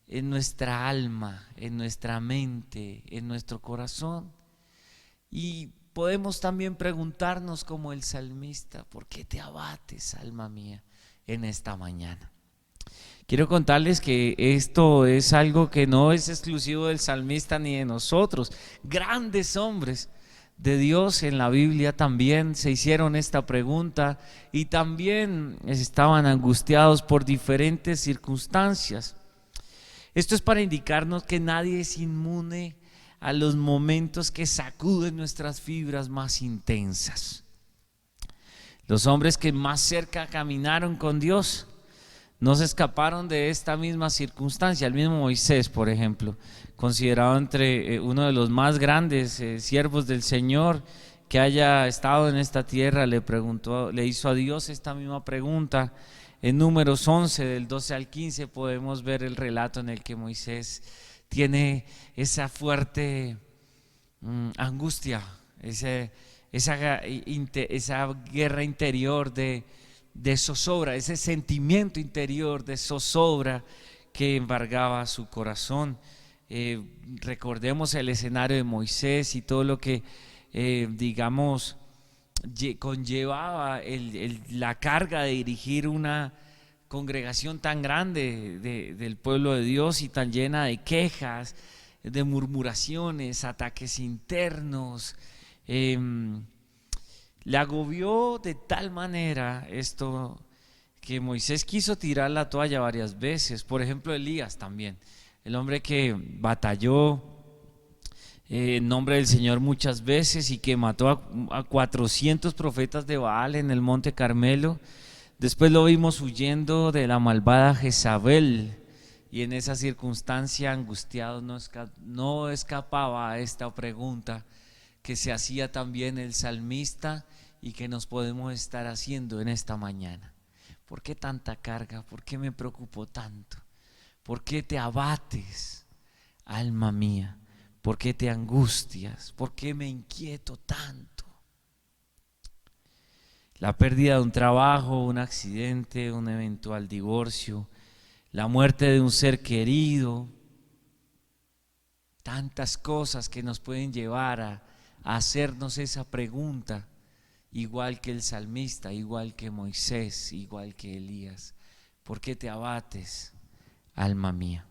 en nuestra alma, en nuestra mente, en nuestro corazón. Y podemos también preguntarnos como el salmista: ¿por qué te abates, alma mía, en esta mañana? Quiero contarles que esto es algo que no es exclusivo del salmista ni de nosotros. Grandes hombres de Dios en la Biblia también se hicieron esta pregunta, y también estaban angustiados por diferentes circunstancias. Esto es para indicarnos que nadie es inmune a los momentos que sacuden nuestras fibras más intensas. Los hombres que más cerca caminaron con Dios no se escaparon de esta misma circunstancia. El mismo Moisés, por ejemplo, considerado entre uno de los más grandes siervos del Señor que haya estado en esta tierra, le hizo a Dios esta misma pregunta. En Números 11, del 12 al 15, podemos ver el relato en el que Moisés tiene esa fuerte angustia, esa guerra interior de zozobra, ese sentimiento interior de zozobra que embargaba su corazón. Recordemos el escenario de Moisés y todo lo que conllevaba la carga de dirigir una congregación tan grande del pueblo de Dios y tan llena de quejas, de murmuraciones, ataques internos. Le agobió de tal manera esto que Moisés quiso tirar la toalla varias veces. Por ejemplo, Elías también, el hombre que batalló en nombre del Señor muchas veces y que mató a 400 profetas de Baal en el monte Carmelo. Después lo vimos huyendo de la malvada Jezabel, y en esa circunstancia angustiado no escapaba a esta pregunta que se hacía también el salmista y que nos podemos estar haciendo en esta mañana: ¿por qué tanta carga? ¿Por qué me preocupo tanto? ¿Por qué te abates, alma mía? ¿Por qué te angustias? ¿Por qué me inquieto tanto? La pérdida de un trabajo, un accidente, un eventual divorcio, la muerte de un ser querido, tantas cosas que nos pueden llevar a hacernos esa pregunta, igual que el salmista, igual que Moisés, igual que Elías: ¿por qué te abates, alma mía?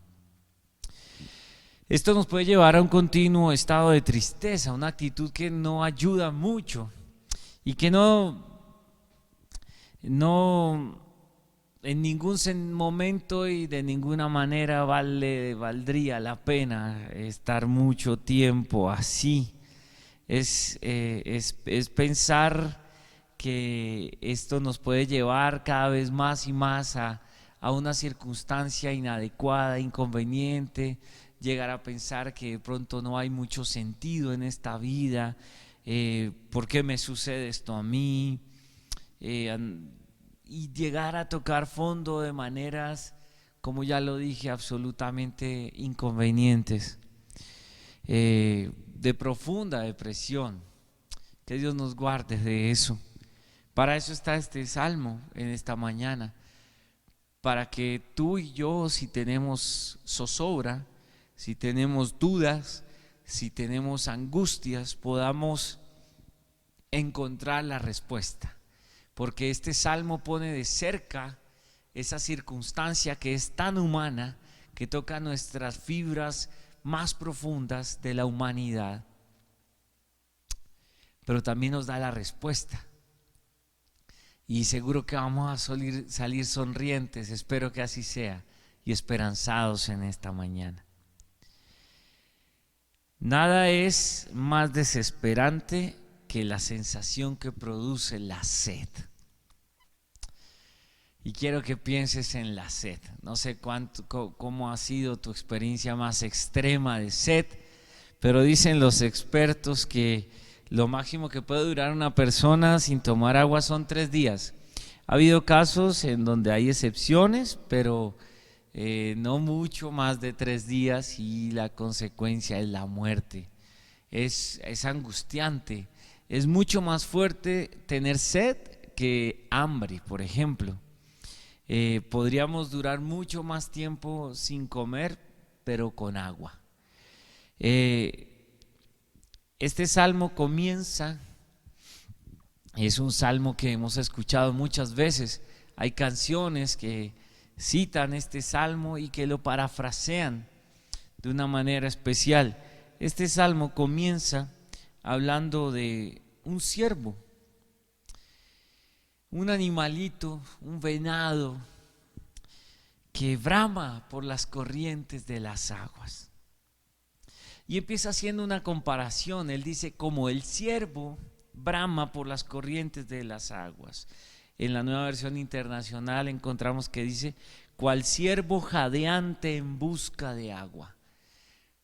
Esto nos puede llevar a un continuo estado de tristeza, una actitud que no ayuda mucho y que no en ningún momento y de ninguna manera valdría la pena estar mucho tiempo así. Es pensar que esto nos puede llevar cada vez más y más a una circunstancia inadecuada, inconveniente, llegar a pensar que de pronto no hay mucho sentido en esta vida. ¿Por qué me sucede esto a mí? Y llegar a tocar fondo de maneras, como ya lo dije, absolutamente inconvenientes, de profunda depresión. Que Dios nos guarde de eso. Para eso está este salmo en esta mañana, para que tú y yo, si tenemos zozobra, si tenemos dudas, si tenemos angustias, podamos encontrar la respuesta. Porque este salmo pone de cerca esa circunstancia que es tan humana, que toca nuestras fibras más profundas de la humanidad, pero también nos da la respuesta. Y seguro que vamos a salir sonrientes, espero que así sea, y esperanzados en esta mañana. Nada es más desesperante que la sensación que produce la sed. Y quiero que pienses en la sed. No sé cómo ha sido tu experiencia más extrema de sed, pero dicen los expertos que lo máximo que puede durar una persona sin tomar agua son 3 días. Ha habido casos en donde hay excepciones, pero no mucho más de 3 días, y la consecuencia es la muerte. Es angustiante. Es mucho más fuerte tener sed que hambre, por ejemplo. Podríamos durar mucho más tiempo sin comer, pero con agua. Este salmo comienza, es un salmo que hemos escuchado muchas veces. Hay canciones que citan este salmo y que lo parafrasean de una manera especial. Este salmo comienza hablando de un ciervo, un animalito, un venado que brama por las corrientes de las aguas. Y empieza haciendo una comparación. Él dice: como el ciervo brama por las corrientes de las aguas. En la Nueva Versión Internacional encontramos que dice: cual ciervo jadeante en busca de agua.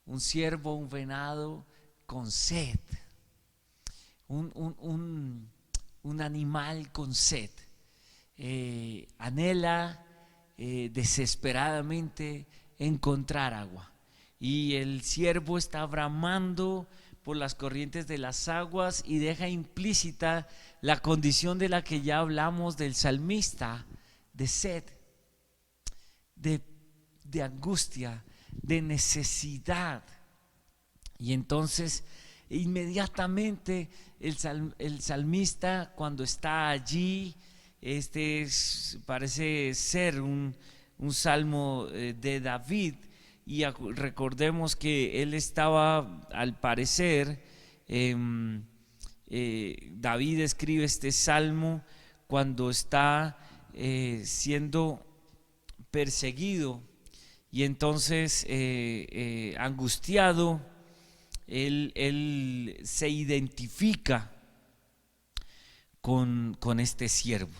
Un ciervo, un venado con sed, un animal con sed, anhela desesperadamente encontrar agua. Y el ciervo está bramando por las corrientes de las aguas y deja implícita la condición de la que ya hablamos del salmista, de sed, de angustia, de necesidad. Y entonces inmediatamente el salmista, cuando está allí parece ser un salmo de David, y recordemos que él estaba, al parecer, David escribe este salmo cuando está siendo perseguido, y entonces angustiado, él se identifica con este siervo.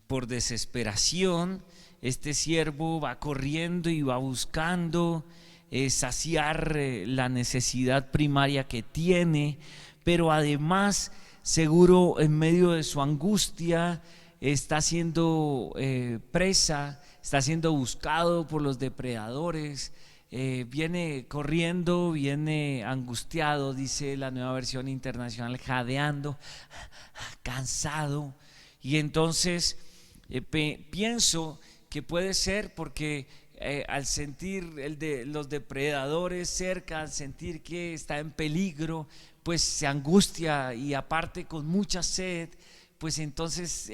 Por desesperación, este siervo va corriendo y va buscando saciar la necesidad primaria que tiene, pero además, seguro, en medio de su angustia, está siendo presa, está siendo buscado por los depredadores. Viene corriendo, viene angustiado, dice la Nueva Versión Internacional, jadeando, cansado. Y entonces pienso que puede ser porque al sentir los depredadores cerca, al sentir que está en peligro, pues se angustia, y aparte con mucha sed, pues entonces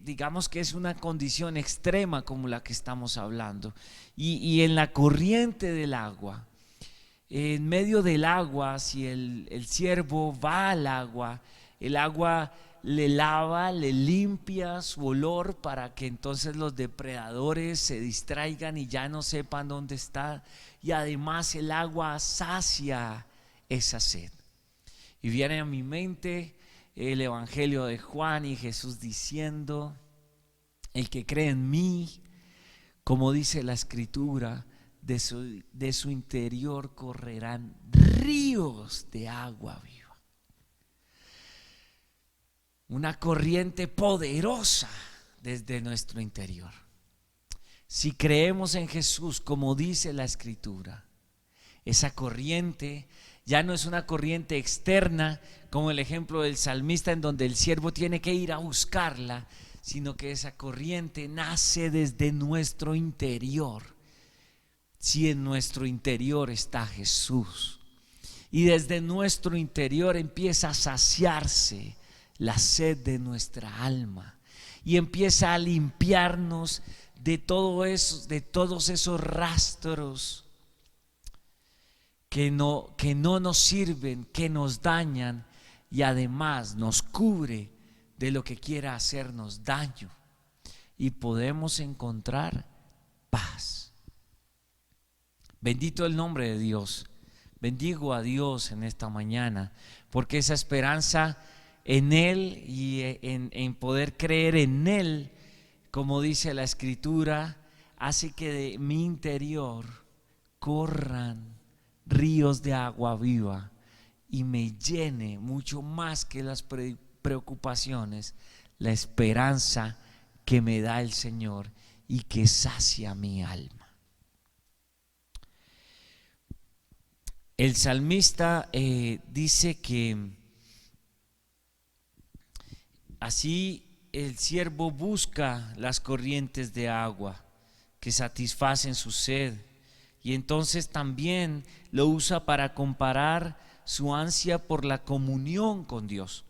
digamos que es una condición extrema como la que estamos hablando. Y en la corriente del agua, en medio del agua, si el siervo va al agua, el agua le lava, le limpia su olor para que entonces los depredadores se distraigan y ya no sepan dónde está, y además el agua sacia esa sed. Y viene a mi mente el Evangelio de Juan y Jesús diciendo: el que cree en mí, como dice la Escritura, de su interior correrán ríos de agua viva. Una corriente poderosa desde nuestro interior. Si creemos en Jesús, como dice la Escritura, esa corriente ya no es una corriente externa, como el ejemplo del salmista, en donde el siervo tiene que ir a buscarla, sino que esa corriente nace desde nuestro interior. Si en nuestro interior está Jesús, y desde nuestro interior empieza a saciarse la sed de nuestra alma, y empieza a limpiarnos de todos esos rastros que no nos sirven, que nos dañan, y además nos cubre de lo que quiera hacernos daño, y podemos encontrar paz. Bendito el nombre de Dios. Bendigo a Dios en esta mañana, porque esa esperanza en Él y en poder creer en Él, como dice la Escritura, hace que de mi interior corran ríos de agua viva y me llene mucho más que las preocupaciones, la esperanza que me da el Señor y que sacia mi alma. El salmista dice que así el siervo busca las corrientes de agua que satisfacen su sed, y entonces también lo usa para comparar su ansia por la comunión con Dios.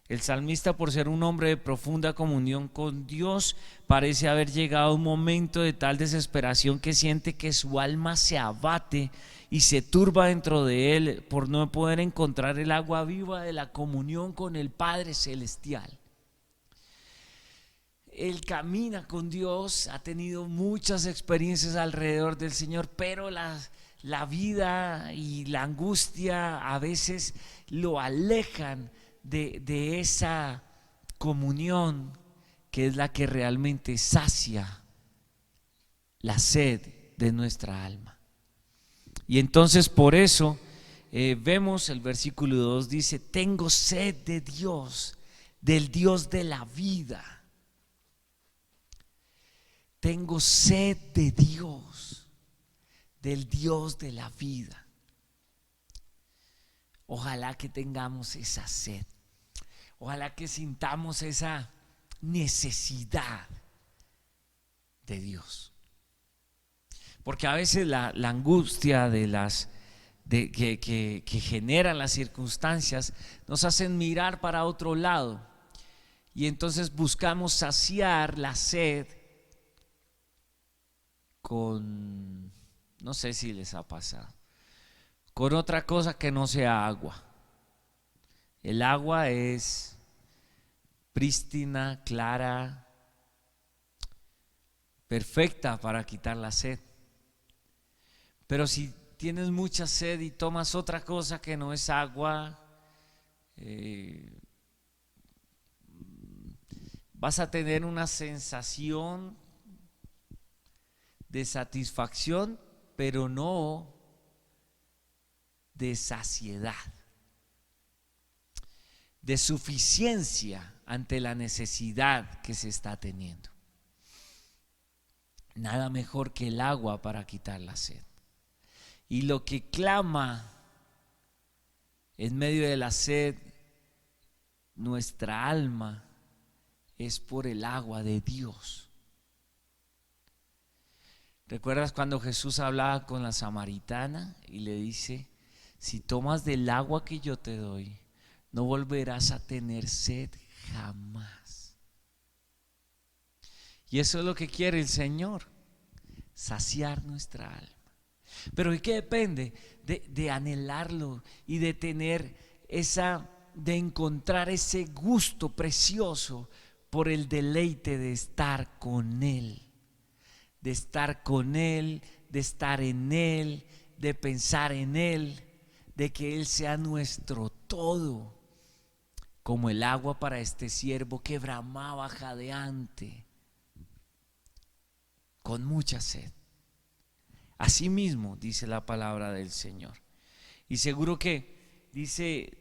El salmista, por ser un hombre de profunda comunión con Dios, parece haber llegado a un momento de tal desesperación que siente que su alma se abate y se turba dentro de él por no poder encontrar el agua viva de la comunión con el Padre Celestial. Él camina con Dios, ha tenido muchas experiencias alrededor del Señor, pero la vida y la angustia a veces lo alejan de esa comunión que es la que realmente sacia la sed de nuestra alma. Y entonces por eso vemos el versículo 2, dice: tengo sed de Dios, del Dios de la vida. Tengo sed de Dios, del Dios de la vida. Ojalá que tengamos esa sed. Ojalá que sintamos esa necesidad de Dios. Porque a veces la angustia que generan las circunstancias nos hacen mirar para otro lado. Y entonces buscamos saciar la sed con, no sé si les ha pasado, con otra cosa que no sea agua. El agua es prístina, clara, perfecta para quitar la sed. Pero si tienes mucha sed y tomas otra cosa que no es agua, vas a tener una sensación de satisfacción, pero no de saciedad, de suficiencia ante la necesidad que se está teniendo. Nada mejor que el agua para quitar la sed. Y lo que clama en medio de la sed nuestra alma es por el agua de Dios. ¿Recuerdas cuando Jesús hablaba con la samaritana y le dice: si tomas del agua que yo te doy, no volverás a tener sed jamás? Y eso es lo que quiere el Señor, saciar nuestra alma. Pero ¿de qué depende? De anhelarlo y de tener de encontrar ese gusto precioso por el deleite de estar con Él, de estar con Él, de estar en Él, de pensar en Él, de que Él sea nuestro todo, como el agua para este siervo que bramaba jadeante, con mucha sed. Así mismo dice la palabra del Señor. Y seguro que dice,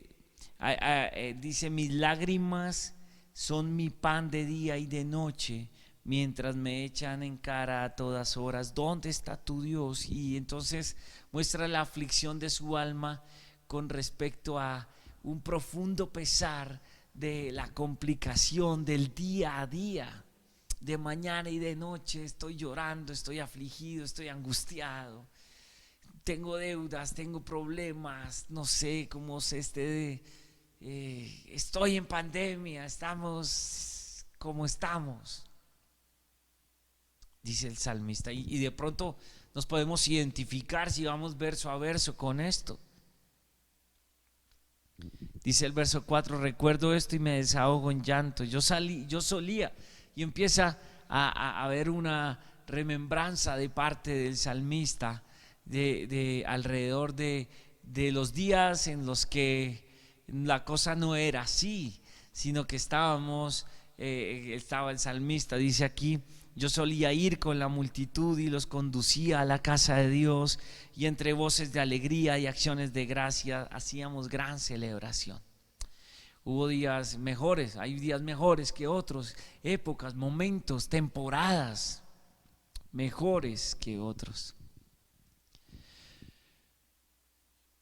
mis lágrimas son mi pan de día y de noche, mientras me echan en cara a todas horas, ¿dónde está tu Dios? Y entonces muestra la aflicción de su alma con respecto a un profundo pesar de la complicación del día a día. De mañana y de noche estoy llorando, estoy afligido, estoy angustiado, tengo deudas, tengo problemas, no sé cómo se estoy en pandemia, estamos como estamos, dice el salmista. Y de pronto nos podemos identificar si vamos verso a verso con esto. Dice el verso 4: recuerdo esto y me desahogo en llanto. Yo solía. Y empieza a haber una remembranza de parte del salmista de alrededor de los días en los que la cosa no era así, sino que estaba el salmista, dice aquí: yo solía ir con la multitud y los conducía a la casa de Dios, y entre voces de alegría y acciones de gracia hacíamos gran celebración. Hubo días mejores, hay días mejores que otros, épocas, momentos, temporadas mejores que otros.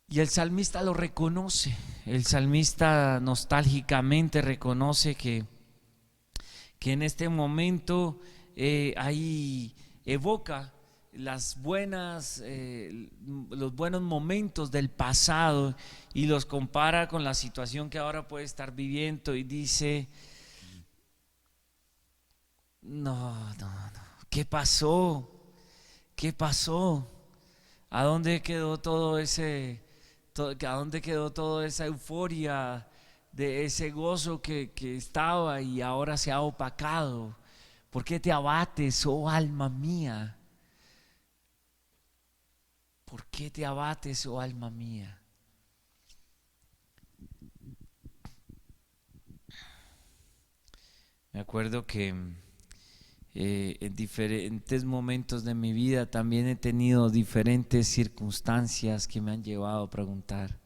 Y el salmista lo reconoce, el salmista nostálgicamente reconoce que en este momento evoca los buenos momentos del pasado y los compara con la situación que ahora puede estar viviendo, y dice: no, ¿qué pasó? ¿A dónde quedó toda esa euforia de ese gozo que estaba y ahora se ha opacado? ¿Por qué te abates, oh alma mía? ¿Por qué te abates, oh alma mía? Me acuerdo que en diferentes momentos de mi vida también he tenido diferentes circunstancias que me han llevado a preguntar: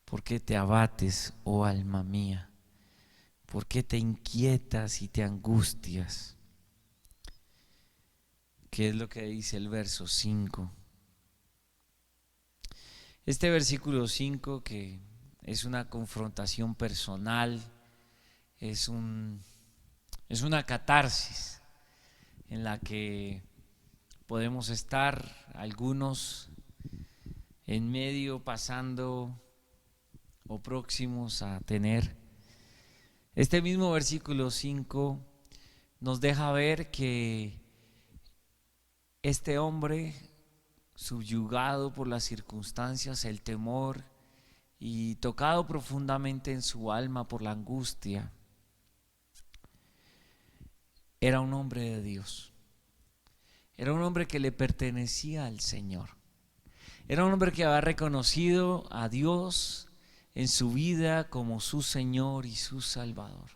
¿por qué te abates, oh alma mía? ¿Por qué te inquietas y te angustias? ¿Qué es lo que dice el verso 5? Este versículo 5, que es una confrontación personal, es una catarsis en la que podemos estar algunos en medio, pasando o próximos a tener. Este mismo versículo 5 nos deja ver que este hombre, subyugado por las circunstancias, el temor y tocado profundamente en su alma por la angustia, era un hombre de Dios. Era un hombre que le pertenecía al Señor. Era un hombre que había reconocido a Dios en su vida como su Señor y su Salvador.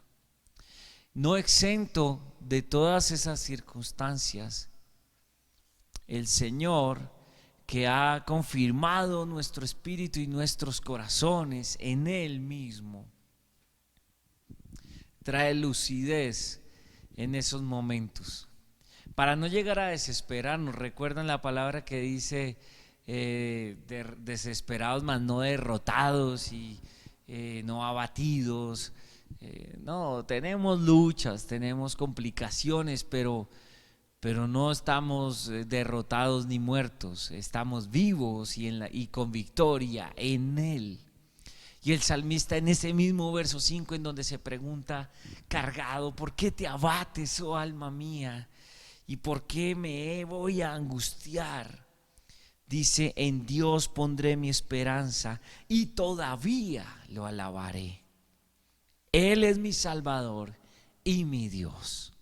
No exento de todas esas circunstancias, el Señor, que ha confirmado nuestro espíritu y nuestros corazones en Él mismo, trae lucidez en esos momentos. Para no llegar a desesperarnos, recuerdan la palabra que dice desesperados mas no derrotados y no abatidos. No, tenemos luchas, tenemos complicaciones, pero no estamos derrotados ni muertos, estamos vivos y con victoria en Él. Y el salmista en ese mismo verso 5 en donde se pregunta cargado: ¿por qué te abates, oh alma mía? ¿Y por qué me voy a angustiar? Dice: en Dios pondré mi esperanza y todavía lo alabaré. Él es mi Salvador y mi Dios.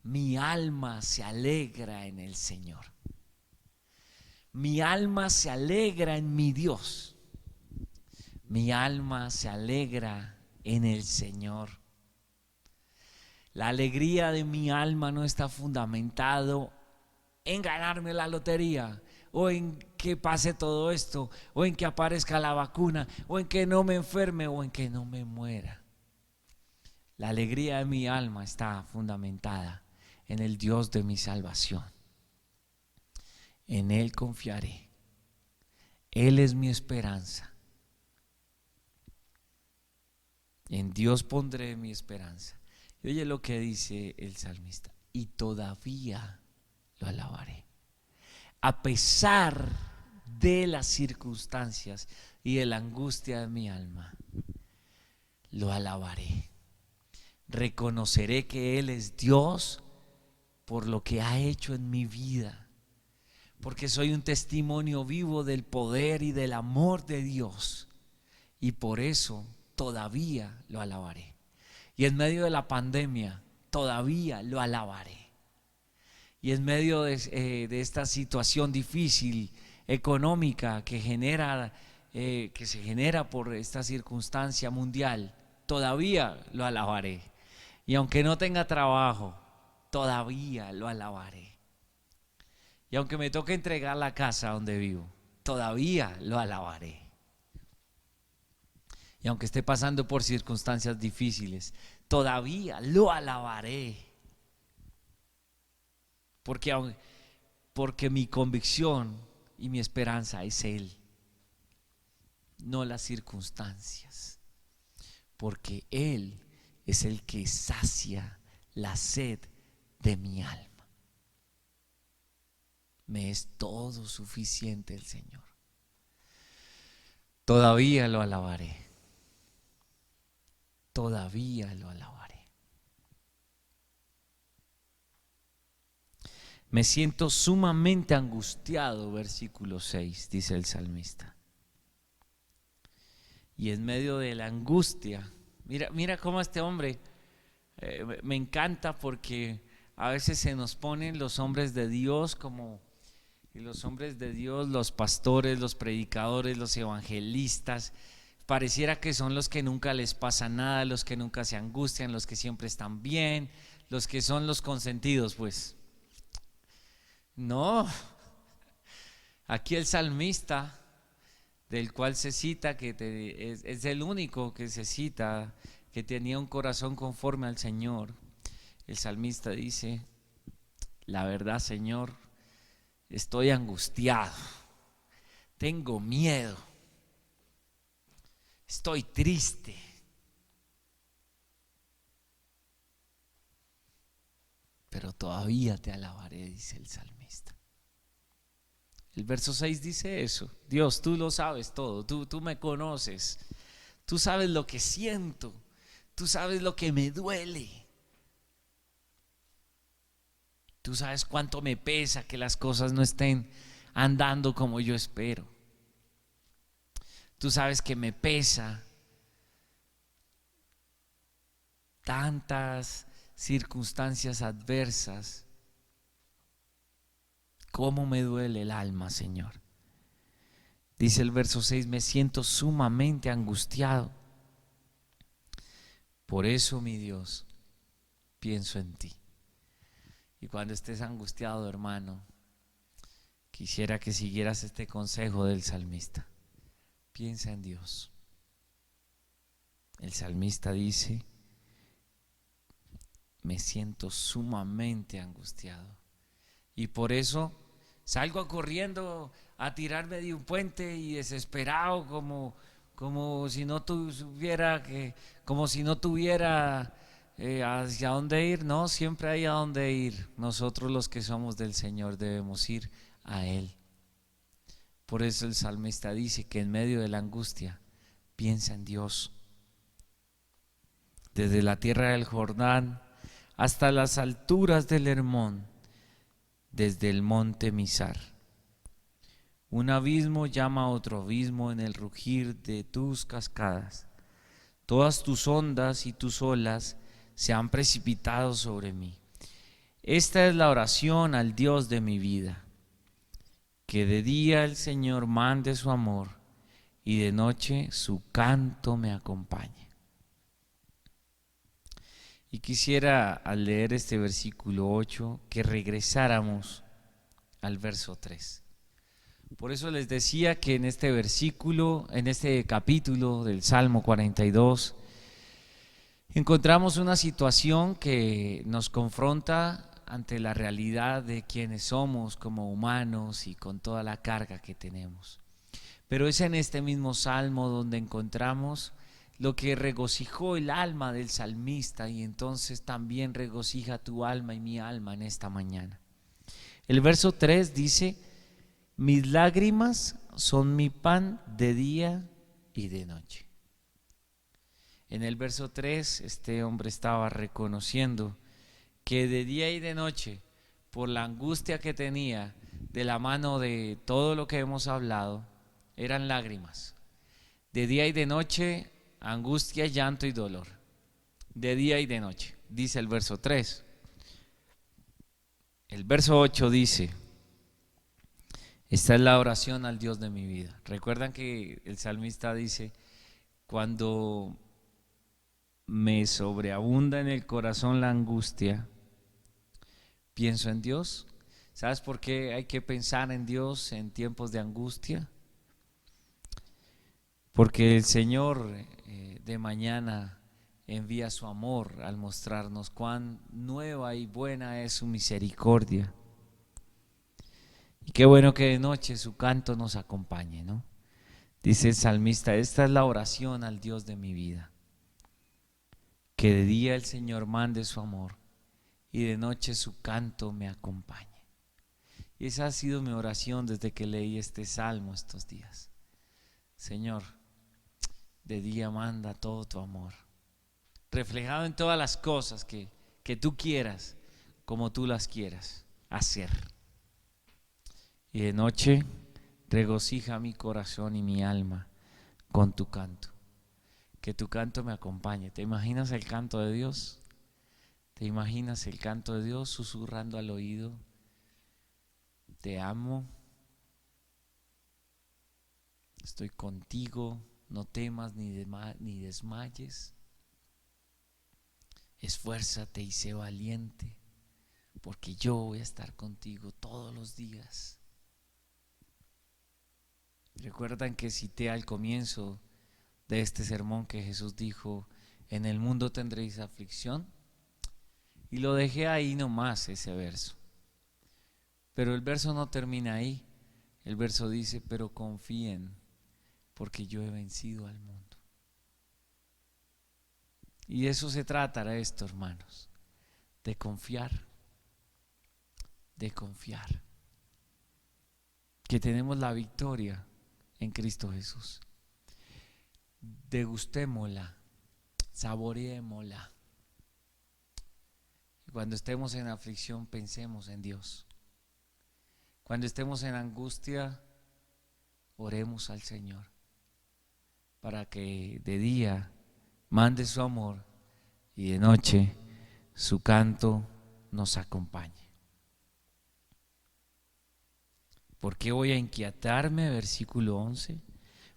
Mi alma se alegra en el Señor. Mi alma se alegra en mi Dios. Mi alma se alegra en el Señor. La alegría de mi alma no está fundamentado en ganarme la lotería, o en que pase todo esto, o en que aparezca la vacuna, o en que no me enferme, o en que no me muera. La alegría de mi alma está fundamentada en el Dios de mi salvación. En Él confiaré. Él es mi esperanza. En Dios pondré mi esperanza. Y oye lo que dice el salmista: y todavía lo alabaré. A pesar de las circunstancias y de la angustia de mi alma, lo alabaré. Reconoceré que Él es Dios por lo que ha hecho en mi vida, porque soy un testimonio vivo del poder y del amor de Dios, y por eso todavía lo alabaré. Y en medio de la pandemia todavía lo alabaré. Y en medio de esta situación difícil económica que se genera por esta circunstancia mundial, todavía lo alabaré. Y aunque no tenga trabajo, todavía lo alabaré. Y aunque me toque entregar la casa donde vivo, todavía lo alabaré. Y aunque esté pasando por circunstancias difíciles, todavía lo alabaré. Porque mi convicción y mi esperanza es Él, no las circunstancias. Porque Él es el que sacia la sed de mi alma. Me es todo suficiente el Señor. Todavía lo alabaré. Todavía lo alabaré. Me siento sumamente angustiado, versículo 6, dice el salmista. Y en medio de la angustia, mira cómo este hombre, me encanta, porque a veces se nos ponen los hombres de Dios y los hombres de Dios, los pastores, los predicadores, los evangelistas, pareciera que son los que nunca les pasa nada, los que nunca se angustian, los que siempre están bien, los que son los consentidos, pues. No, aquí el salmista, del cual se cita que es el único que se cita que tenía un corazón conforme al Señor. El salmista dice: la verdad, Señor, estoy angustiado, tengo miedo, estoy triste. Pero todavía te alabaré, dice el salmista. El verso 6 dice eso: Dios, tú lo sabes todo, tú me conoces, tú sabes lo que siento, Tú sabes lo que me duele. Tú sabes cuánto me pesa que las cosas no estén andando como yo espero. Tú sabes que me pesa tantas circunstancias adversas. Cómo me duele el alma, Señor. Dice el verso 6, me siento sumamente angustiado. Por eso, mi Dios, pienso en ti. Y cuando estés angustiado, hermano, quisiera que siguieras este consejo del salmista. Piensa en Dios. El salmista dice, me siento sumamente angustiado. Y por eso salgo corriendo a tirarme de un puente y desesperado como si no tuviera hacia dónde ir. No, siempre hay a dónde ir. Nosotros los que somos del Señor debemos ir a Él. Por eso el salmista dice que en medio de la angustia piensa en Dios. Desde la tierra del Jordán hasta las alturas del Hermón, desde el monte Mizar. Un abismo llama a otro abismo en el rugir de tus cascadas. Todas tus ondas y tus olas se han precipitado sobre mí. Esta es la oración al Dios de mi vida. Que de día el Señor mande su amor y de noche su canto me acompañe. Y quisiera, al leer este versículo 8, que regresáramos al verso 3. Por eso les decía que en este versículo, en este capítulo del Salmo 42, encontramos una situación que nos confronta ante la realidad de quienes somos como humanos y con toda la carga que tenemos. Pero es en este mismo Salmo donde encontramos lo que regocijó el alma del salmista, y entonces también regocija tu alma y mi alma en esta mañana. El verso 3 dice, mis lágrimas son mi pan de día y de noche. En el verso 3 este hombre estaba reconociendo que de día y de noche, por la angustia que tenía de la mano de todo lo que hemos hablado, eran lágrimas. De día y de noche, angustia, llanto y dolor. De día y de noche, dice el verso 3. El verso 8 dice, esta es la oración al Dios de mi vida. Recuerdan que el salmista dice, cuando me sobreabunda en el corazón la angustia, pienso en Dios. ¿Sabes por qué hay que pensar en Dios en tiempos de angustia? Porque el Señor de mañana envía su amor al mostrarnos cuán nueva y buena es su misericordia. Y qué bueno que de noche su canto nos acompañe, ¿no? Dice el salmista, esta es la oración al Dios de mi vida. Que de día el Señor mande su amor y de noche su canto me acompañe. Y esa ha sido mi oración desde que leí este salmo estos días. Señor, de día manda todo tu amor, reflejado en todas las cosas que tú quieras, como tú las quieras hacer. Y de noche regocija mi corazón y mi alma con tu canto. Que tu canto me acompañe. ¿Te imaginas el canto de Dios? ¿Te imaginas el canto de Dios susurrando al oído? Te amo, estoy contigo, no temas ni desmayes. Esfuérzate y sé valiente, porque yo voy a estar contigo todos los días. Recuerdan que cité al comienzo de este sermón que Jesús dijo, en el mundo tendréis aflicción, y lo dejé ahí nomás ese verso. Pero el verso no termina ahí. El verso dice, pero confíen, porque yo he vencido al mundo. Y de eso se trata esto, hermanos, de confiar, que tenemos la victoria en Cristo Jesús. Degustémosla, saboreémosla. Y cuando estemos en aflicción, pensemos en Dios. Cuando estemos en angustia, oremos al Señor para que de día mande su amor y de noche su canto nos acompañe. ¿Por qué voy a inquietarme? Versículo 11.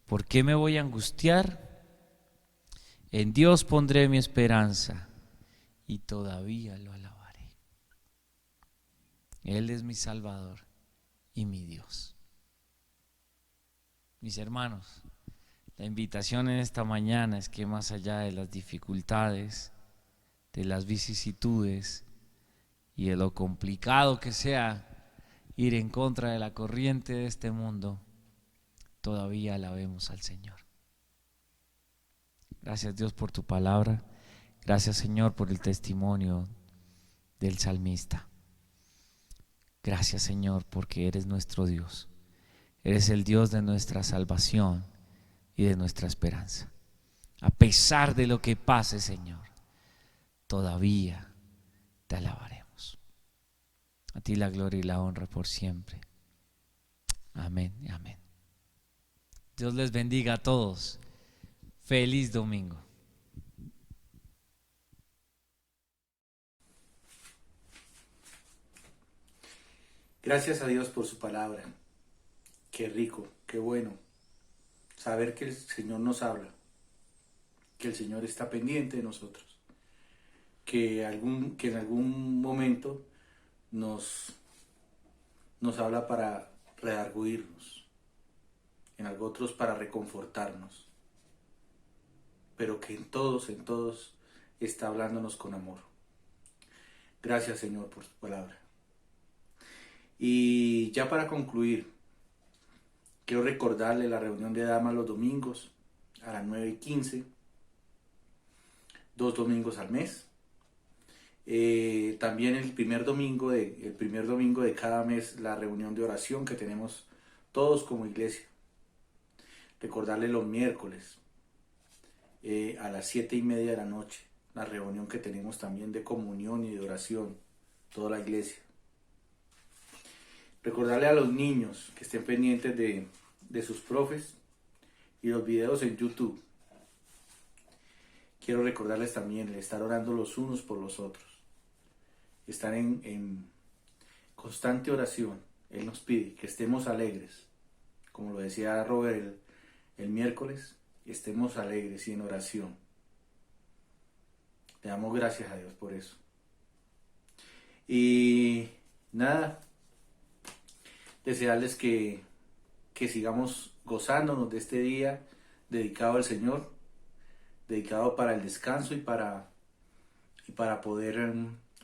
¿Por qué me voy a angustiar? En Dios pondré mi esperanza y todavía lo alabaré. Él es mi Salvador y mi Dios. Mis hermanos, la invitación en esta mañana es que más allá de las dificultades, de las vicisitudes y de lo complicado que sea ir en contra de la corriente de este mundo, todavía alabemos al Señor. Gracias, Dios, por tu palabra. Gracias, Señor, por el testimonio del salmista. Gracias, Señor, porque eres nuestro Dios. Eres el Dios de nuestra salvación y de nuestra esperanza. A pesar de lo que pase, Señor, todavía te alabaremos. A ti la gloria y la honra por siempre. Amén y amén. Dios les bendiga a todos. Feliz domingo. Gracias a Dios por su palabra. Qué rico, qué bueno saber que el Señor nos habla, que el Señor está pendiente de nosotros, que en algún momento nos habla para redarguirnos, en otros para reconfortarnos, pero que en todos está hablándonos con amor. Gracias, Señor, por tu palabra. Y ya para concluir, quiero recordarle la reunión de damas los domingos a las 9:15, 2 domingos al mes. También el primer domingo de cada mes, la reunión de oración que tenemos todos como iglesia. Recordarle los miércoles a las 7:30 de la noche, la reunión que tenemos también de comunión y de oración, toda la iglesia. Recordarle a los niños que estén pendientes de sus profes y los videos en YouTube. Quiero recordarles también el estar orando los unos por los otros. Estar en constante oración. Él nos pide que estemos alegres. Como lo decía Robert el miércoles, estemos alegres y en oración. Le damos gracias a Dios por eso. Y nada, desearles que sigamos gozándonos de este día dedicado al Señor, dedicado para el descanso y para poder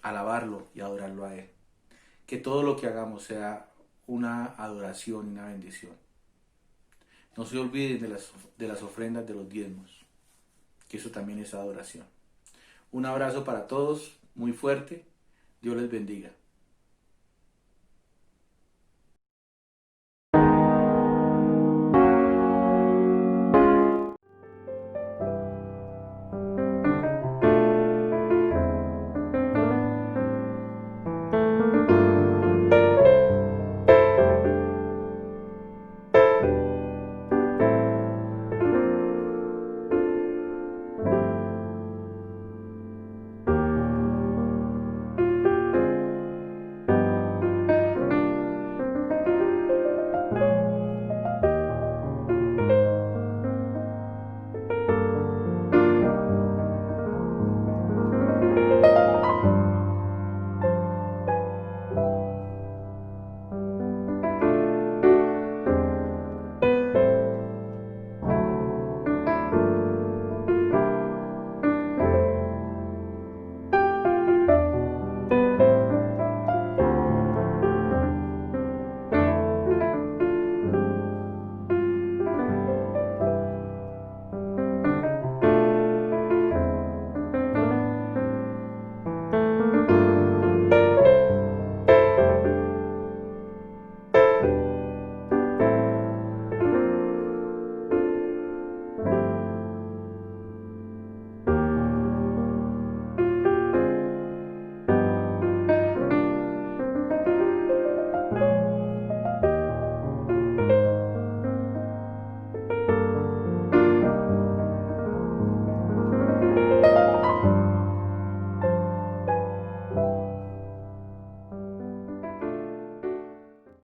alabarlo y adorarlo a Él. Que todo lo que hagamos sea una adoración y una bendición. No se olviden de las ofrendas de los diezmos, que eso también es adoración. Un abrazo para todos, muy fuerte. Dios les bendiga.